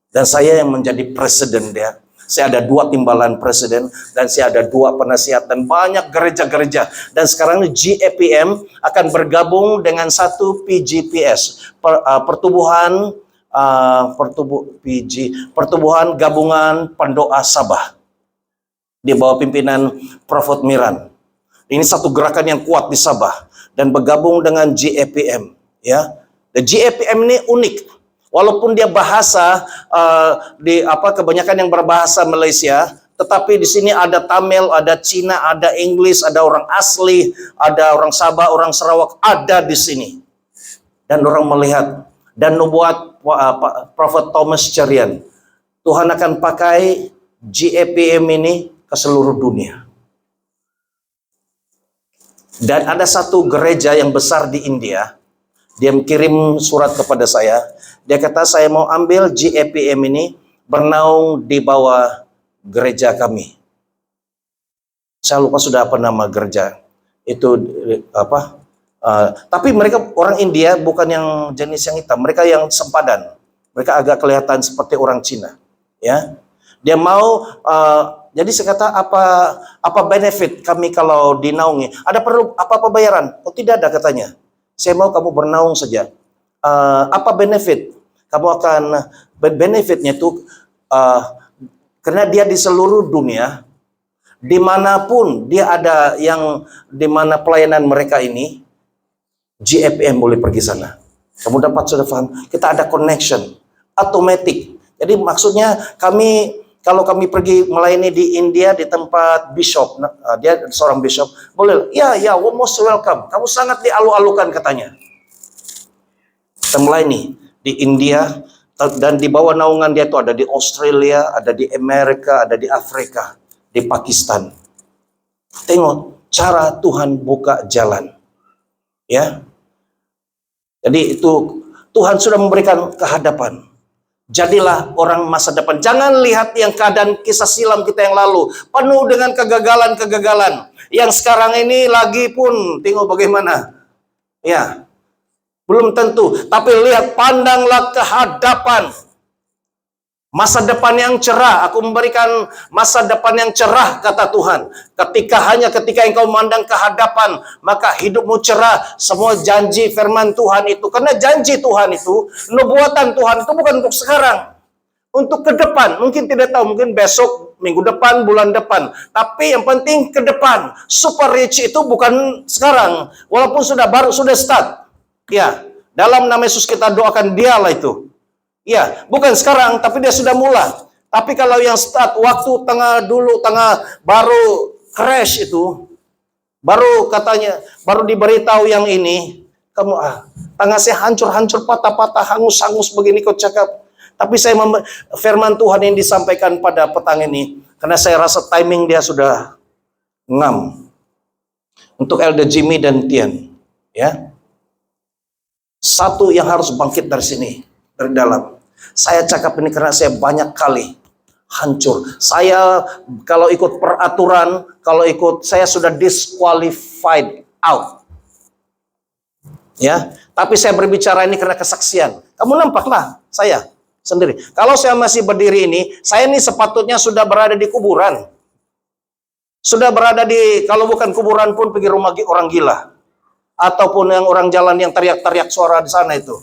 S2: Dan saya yang menjadi presiden dia. Saya ada 2 timbalan presiden. Dan saya ada 2 penasihat. Dan banyak gereja-gereja. Dan sekarang GAPM akan bergabung dengan satu PGPS. Pertubuhan Gabungan Pendoa Sabah. Di bawah pimpinan Prophet Miran. Ini satu gerakan yang kuat di Sabah dan bergabung dengan GAPM, ya. Dan GAPM ini unik. Walaupun dia bahasa kebanyakan yang berbahasa Malaysia, tetapi di sini ada Tamil, ada Cina, ada Inggris, ada orang asli, ada orang Sabah, orang Sarawak ada di sini. Dan orang melihat dan nubuat Prophet Thomas Cherian, Tuhan akan pakai GAPM ini ke seluruh dunia. Dan ada satu gereja yang besar di India, dia kirim surat kepada saya. Dia kata, saya mau ambil GAPM ini bernaung di bawah gereja kami. Saya lupa sudah apa nama gereja. Itu tapi mereka orang India, bukan yang jenis yang hitam. Mereka yang sempadan. Mereka agak kelihatan seperti orang Cina. Ya, dia mau jadi saya kata apa benefit kami kalau dinaungi? Ada perlu apa bayaran? Oh tidak ada katanya. Saya mau kamu bernaung saja. Apa benefit? Kamu akan benefitnya itu karena dia di seluruh dunia, dimanapun dia ada yang dimana pelayanan mereka ini, GAPM boleh pergi sana. Kamu sudah paham? Kita ada connection, automatic. Jadi maksudnya kalau kami pergi melayani di India di tempat bishop, dia seorang bishop, boleh, ya, most welcome. Kamu sangat dialu-alukan katanya. Kita melayani di India dan di bawah naungan dia itu ada di Australia, ada di Amerika, ada di Afrika, di Pakistan. Tengok cara Tuhan buka jalan, ya. Jadi itu Tuhan sudah memberikan kehadapan. Jadilah orang masa depan. Jangan lihat yang keadaan kisah silam kita yang lalu. Penuh dengan kegagalan-kegagalan. Yang sekarang ini lagi pun, tengok bagaimana. Ya, belum tentu. Tapi lihat, pandanglah ke hadapan. Masa depan yang cerah. Aku memberikan masa depan yang cerah, kata Tuhan. Ketika engkau memandang ke hadapan, maka hidupmu cerah. Semua janji firman Tuhan itu. Karena janji Tuhan itu, nubuatan Tuhan itu bukan untuk sekarang. Untuk ke depan. Mungkin tidak tahu, mungkin besok, minggu depan, bulan depan. Tapi yang penting ke depan. Super rich itu bukan sekarang. Walaupun sudah start. Ya, dalam nama Yesus kita doakan dialah itu. Ya, bukan sekarang, tapi dia sudah mulai. Tapi kalau yang start waktu tengah baru crash itu, baru katanya, baru diberitahu yang ini, kamu tengah saya hancur-hancur, patah-patah, hangus-hangus begini kau cakap. Tapi firman Tuhan yang disampaikan pada petang ini, karena saya rasa timing dia sudah ngam. Untuk Elder Jimmy dan Tian, ya. Satu yang harus bangkit dari sini. Dari dalam. Saya cakap ini karena saya banyak kali hancur. Saya kalau ikut peraturan, saya sudah disqualified out. Ya, tapi saya berbicara ini karena kesaksian. Kamu nampaklah saya sendiri. Kalau saya masih berdiri ini, saya ini sepatutnya sudah berada di kuburan. Sudah berada di, kalau bukan kuburan pun pergi rumah orang gila. Ataupun yang orang jalan yang teriak-teriak suara di sana itu.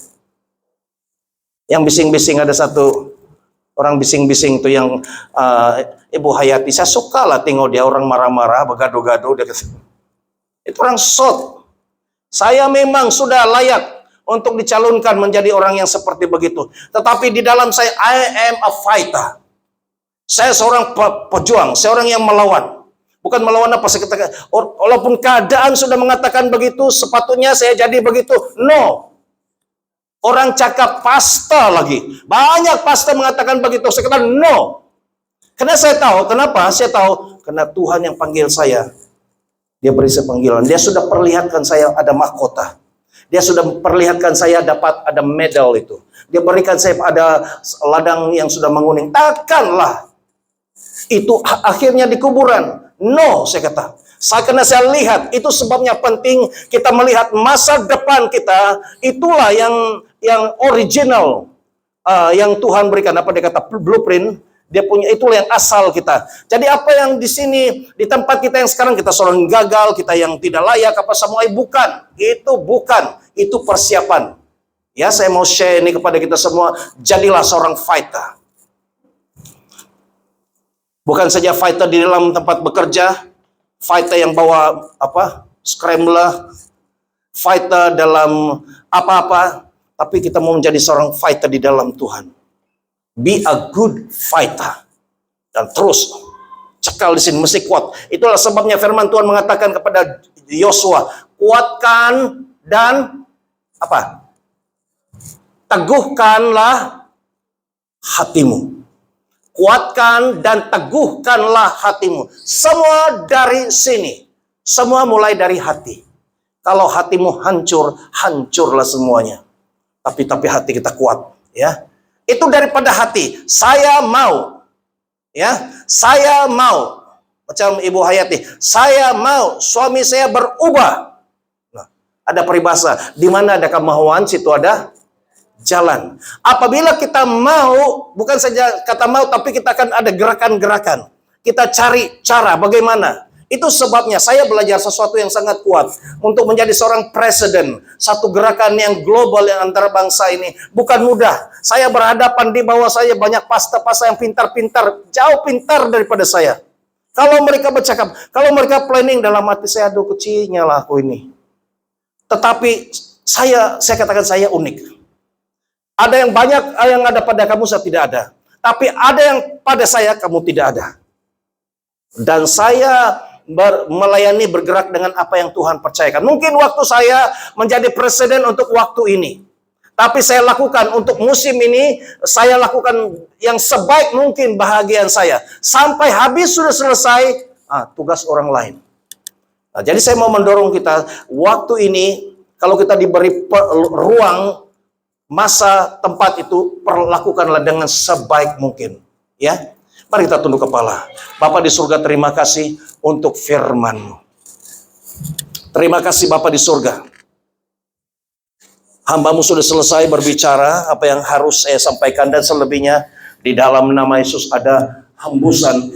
S2: Yang bising-bising ada satu Orang bising-bising tuh yang Ibu Hayati, saya suka lah tengok dia orang marah-marah, begado-gado. Itu orang sot. Saya memang sudah layak untuk dicalonkan menjadi orang yang seperti begitu. Tetapi di dalam saya, I am a fighter. Saya seorang pejuang, seorang yang melawan. Bukan melawan apa, saya katakan, walaupun keadaan sudah mengatakan begitu, sepatutnya saya jadi begitu. No. Orang cakap pasta lagi. Banyak pasta mengatakan begitu. Saya katakan no. Karena saya tahu, kenapa? Saya tahu, karena Tuhan yang panggil saya. Dia beri saya panggilan. Dia sudah perlihatkan saya ada mahkota. Dia sudah perlihatkan saya dapat ada medal itu. Dia berikan saya ada ladang yang sudah menguning. Takkanlah itu akhirnya di kuburan. No, saya kata. Karena saya lihat, itu sebabnya penting kita melihat masa depan kita. Itulah yang original yang Tuhan berikan. Apa dia kata? Blueprint. Dia punya, itulah yang asal kita. Jadi apa yang di sini, di tempat kita yang sekarang, kita seorang gagal, kita yang tidak layak, apa semua, bukan. Itu bukan. Itu persiapan. Ya, saya mau share ini kepada kita semua. Jadilah seorang fighter. Bukan saja fighter di dalam tempat bekerja, fighter yang bawa scrambler, fighter dalam apa-apa, tapi kita mau menjadi seorang fighter di dalam Tuhan. Be a good fighter. Dan terus cekal di sini, mesti kuat. Itulah sebabnya firman Tuhan mengatakan kepada Yosua, kuatkan dan teguhkanlah hatimu. Kuatkan dan teguhkanlah hatimu. Semua dari sini. Semua mulai dari hati. Kalau hatimu hancur, hancurlah semuanya. Tapi hati kita kuat, ya. Itu daripada hati. Saya mau. Ya, saya mau. Macam Ibu Hayati, saya mau suami saya berubah. Nah, ada peribahasa, di mana ada kemauan, situ ada jalan. Apabila kita mau, bukan saja kata mau, tapi kita akan ada gerakan-gerakan. Kita cari cara bagaimana. Itu sebabnya saya belajar sesuatu yang sangat kuat untuk menjadi seorang presiden. Satu gerakan yang global yang antara bangsa ini bukan mudah. Saya berhadapan di bawah saya banyak pasta-pasta yang pintar-pintar, jauh pintar daripada saya. Kalau mereka bercakap, kalau mereka planning dalam hati saya, aduh kecilnya lah aku ini. Tetapi saya katakan saya unik. Ada yang banyak yang ada pada kamu saya tidak ada. Tapi ada yang pada saya kamu tidak ada. Dan saya melayani bergerak dengan apa yang Tuhan percayakan. Mungkin waktu saya menjadi presiden untuk waktu ini. Tapi saya lakukan untuk musim ini, saya lakukan yang sebaik mungkin bahagian saya. Sampai habis sudah selesai, tugas orang lain. Nah, jadi saya mau mendorong kita, waktu ini, kalau kita diberi ruang, masa, tempat itu, perlakukanlah dengan sebaik mungkin. Ya. Mari kita tunduk kepala. Bapa di surga, terima kasih untuk firman-Mu. Terima kasih Bapa di surga. Hamba-Mu sudah selesai berbicara apa yang harus saya sampaikan, dan selebihnya di dalam nama Yesus ada hembusan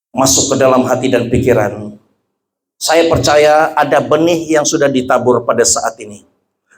S2: masuk ke dalam hati dan pikiran. Saya percaya ada benih yang sudah ditabur pada saat ini.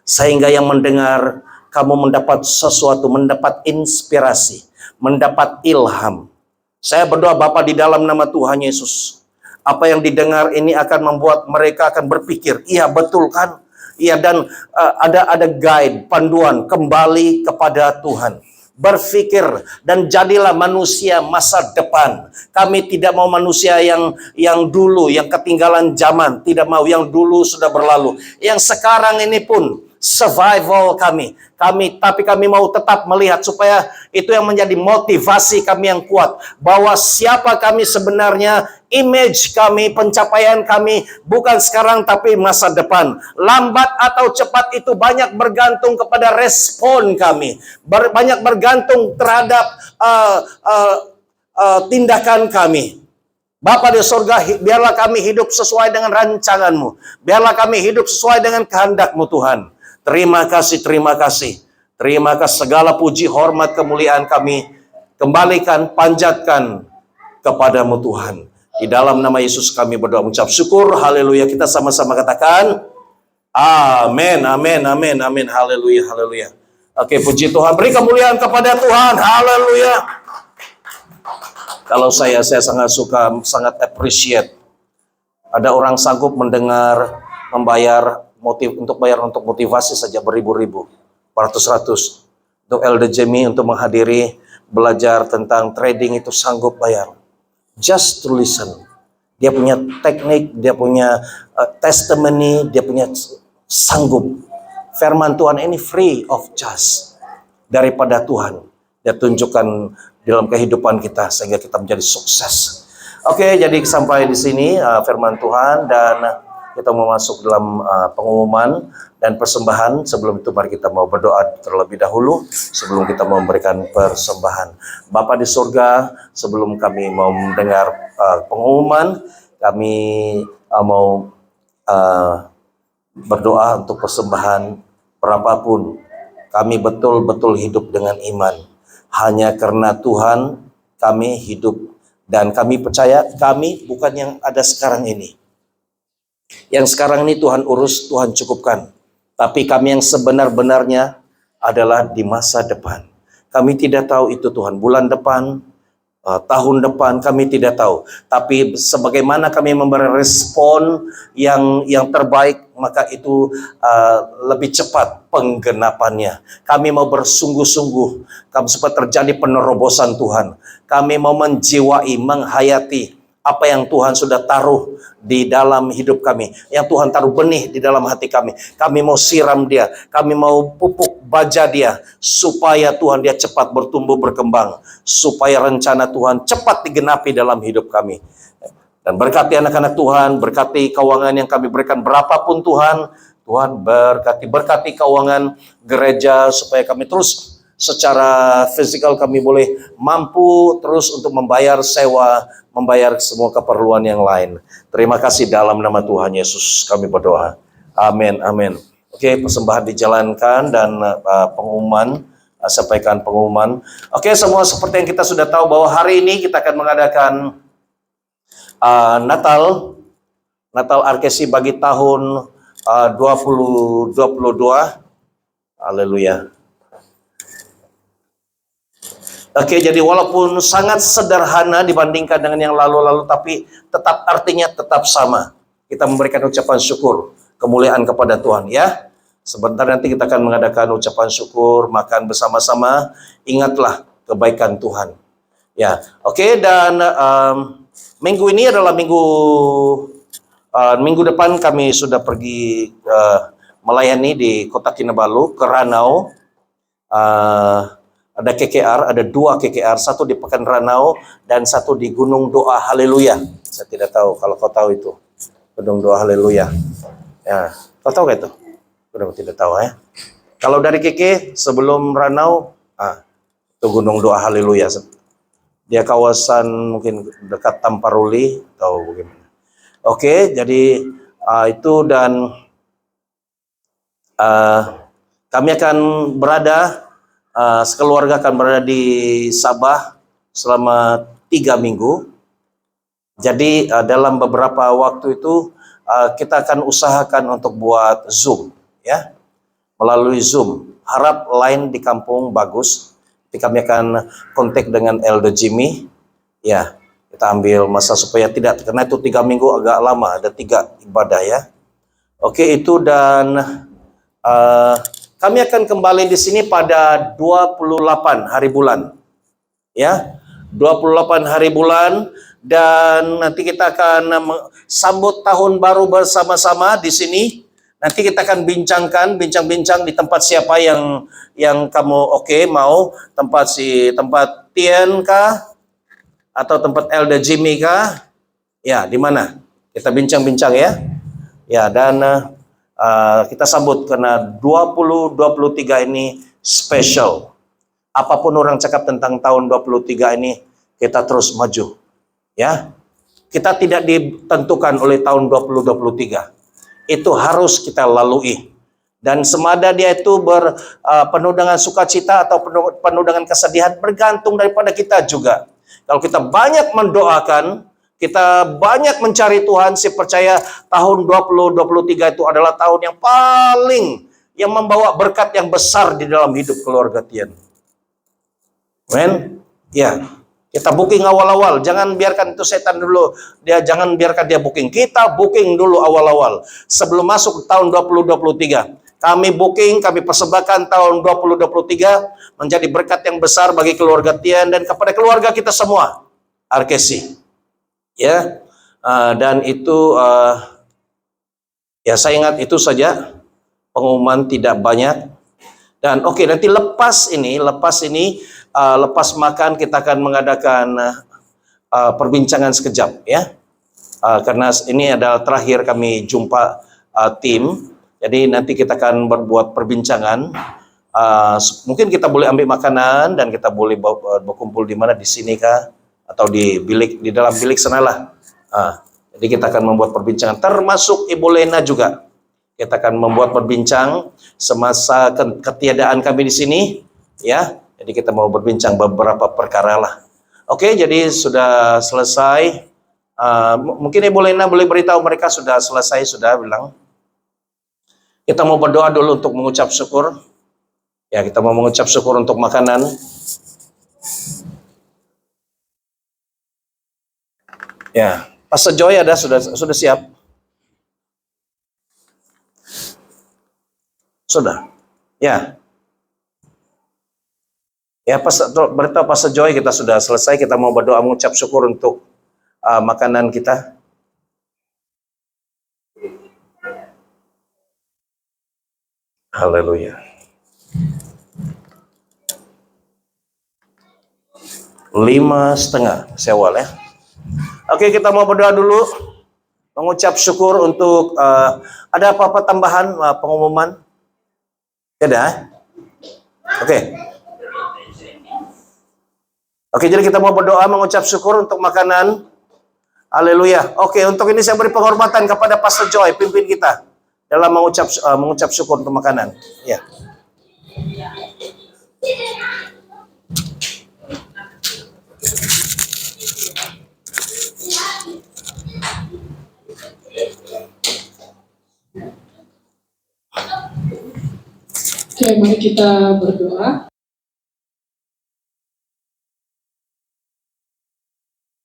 S2: Sehingga yang mendengar, kamu mendapat sesuatu, mendapat inspirasi, mendapat ilham. Saya berdoa Bapa di dalam nama Tuhan Yesus. Apa yang didengar ini akan membuat mereka akan berpikir, iya betul kan? Iya, dan ada guide, panduan kembali kepada Tuhan. Berpikir dan jadilah manusia masa depan. Kami tidak mau manusia yang dulu, yang ketinggalan zaman. Tidak mau yang dulu sudah berlalu. Yang sekarang ini pun survival kami. Tapi kami mau tetap melihat supaya itu yang menjadi motivasi kami yang kuat. Bahwa siapa kami sebenarnya, image kami, pencapaian kami, bukan sekarang tapi masa depan. Lambat atau cepat itu banyak bergantung kepada respon kami. Banyak bergantung terhadap tindakan kami. Bapa di surga, biarlah kami hidup sesuai dengan rancangan-Mu. Biarlah kami hidup sesuai dengan kehendak-Mu Tuhan. Terima kasih, terima kasih. Terima kasih, segala puji, hormat, kemuliaan kami kembalikan, panjatkan kepadamu Tuhan. Di dalam nama Yesus kami berdoa, mengucap syukur, haleluya. Kita sama-sama katakan, amin, amin, amin, amin, haleluya, haleluya. Oke, puji Tuhan. Beri kemuliaan kepada Tuhan. Haleluya. Kalau saya sangat suka, sangat appreciate. Ada orang sanggup mendengar, bayar untuk motivasi saja beribu-ribu, ratus-ratus. Untuk Elder Jamie untuk menghadiri, belajar tentang trading itu sanggup bayar. Just to listen. Dia punya teknik, dia punya testimony, dia punya sanggup. Firman Tuhan ini free of charge daripada Tuhan. Dia tunjukkan dalam kehidupan kita sehingga kita menjadi sukses. Oke, jadi sampai di sini firman Tuhan, dan kita mau masuk dalam pengumuman dan persembahan. Sebelum itu mari kita mau berdoa terlebih dahulu sebelum kita mau memberikan persembahan. Bapa di surga, sebelum kami mau mendengar pengumuman, kami mau berdoa untuk persembahan berapapun. Kami betul-betul hidup dengan iman. Hanya karena Tuhan kami hidup, dan kami percaya kami bukan yang ada sekarang ini. Yang sekarang ini Tuhan urus, Tuhan cukupkan. Tapi kami yang sebenar-benarnya adalah di masa depan. Kami tidak tahu itu Tuhan, bulan depan, tahun depan kami tidak tahu. Tapi sebagaimana kami memberi respon yang terbaik, maka itu lebih cepat penggenapannya. Kami mau bersungguh-sungguh, kami supaya terjadi penerobosan Tuhan. Kami mau menjiwai, menghayati apa yang Tuhan sudah taruh di dalam hidup kami, yang Tuhan taruh benih di dalam hati kami. Kami mau siram dia, kami mau pupuk baja dia, supaya Tuhan dia cepat bertumbuh berkembang, supaya rencana Tuhan cepat digenapi dalam hidup kami. Dan berkati anak-anak Tuhan, berkati keuangan yang kami berikan berapapun Tuhan. Tuhan berkati keuangan gereja supaya kami terus secara fisikal kami boleh mampu terus untuk membayar sewa, membayar semua keperluan yang lain. Terima kasih dalam nama Tuhan Yesus kami berdoa. Amin, amin. Oke, persembahan dijalankan dan pengumuman, sampaikan pengumuman. Oke, semua seperti yang kita sudah tahu bahwa hari ini kita akan mengadakan Natal Arkesi bagi tahun 2022. Haleluya. Oke, jadi walaupun sangat sederhana dibandingkan dengan yang lalu-lalu, tapi tetap artinya tetap sama. Kita memberikan ucapan syukur, kemuliaan kepada Tuhan, ya. Sebentar nanti kita akan mengadakan ucapan syukur, makan bersama-sama. Ingatlah kebaikan Tuhan. Ya, oke, dan minggu ini adalah minggu depan kami sudah pergi melayani di Kota Kinabalu, ke Ranau. Ada KKR, ada 2 KKR, satu di Pekan Ranau dan satu di Gunung Doa Haleluya. Saya tidak tahu kalau kau tahu itu Gunung Doa Haleluya. Ya, kau tahu gak itu? Udah tidak tahu ya. Kalau dari KK sebelum Ranau, itu Gunung Doa Haleluya. Dia kawasan mungkin dekat Tamparuli atau bagaimana. Oke, jadi itu, dan kami akan berada, sekeluarga akan berada di Sabah selama 3 minggu. Jadi dalam beberapa waktu itu kita akan usahakan untuk buat Zoom, ya, melalui Zoom. Harap line di kampung bagus. Jadi kami akan kontak dengan Elder Jimmy, ya. Kita ambil masa supaya tidak, karena itu 3 minggu agak lama, ada 3 ibadah, ya. Oke, itu, dan kami akan kembali di sini pada 28 hari bulan. Ya, 28 hari bulan, dan nanti kita akan sambut tahun baru bersama-sama di sini. Nanti kita akan bincang-bincang di tempat siapa yang kamu mau, tempat Tien kah atau tempat Elder Jimmy kah? Ya, di mana? Kita bincang-bincang, ya. Ya, dan kita sambut karena 2023 ini special. Apapun orang cakap tentang tahun 23 ini, kita terus maju. Ya. Kita tidak ditentukan oleh tahun 2023. Itu harus kita lalui. Dan semada dia itu penuh dengan sukacita atau penuh dengan kesedihan, bergantung daripada kita juga. Kalau kita banyak mendoakan, kita banyak mencari Tuhan, saya percaya tahun 2023 itu adalah tahun yang membawa berkat yang besar di dalam hidup keluarga Tian. Amen. Ya, kita booking awal-awal. Jangan biarkan itu setan dulu. Jangan biarkan dia booking. Kita booking dulu awal-awal. Sebelum masuk tahun 2023. Kami booking, kami persembahkan tahun 2023 menjadi berkat yang besar bagi keluarga Tian dan kepada keluarga kita semua. RKC. Ya. Dan itu ya saya ingat itu saja. Pengumuman tidak banyak. Dan oke, nanti lepas makan kita akan mengadakan perbincangan sekejap ya. Karena ini adalah terakhir kami jumpa tim. Jadi nanti kita akan berbuat perbincangan. Mungkin kita boleh ambil makanan dan kita boleh berkumpul di mana, di sini kah atau di bilik, di dalam bilik sanalah. Jadi kita akan membuat perbincangan termasuk Ibu Lena juga. Kita akan membuat berbincang semasa ketiadaan kami di sini, ya. Jadi kita mau berbincang beberapa perkara lah. Oke, jadi sudah selesai. Mungkin Ibu Lena boleh beritahu mereka sudah selesai, sudah bilang. Kita mau berdoa dulu untuk mengucap syukur. Ya, kita mau mengucap syukur untuk makanan. Ya, Pastor Joy ada sudah siap. Sudah, ya. Ya, beritahu Pastor Joy kita sudah selesai. Kita mau berdoa mengucap syukur untuk makanan kita. Haleluya. 5,5 sewal ya. Oke, kita mau berdoa dulu. Mengucap syukur untuk ada apa-apa tambahan pengumuman? Ada? Oke. Oke, jadi kita mau berdoa mengucap syukur untuk makanan. Haleluya. Oke, untuk ini saya beri penghormatan kepada Pastor Joy, pimpin kita dalam mengucap syukur untuk makanan. Ya.
S1: Oke, mari kita berdoa.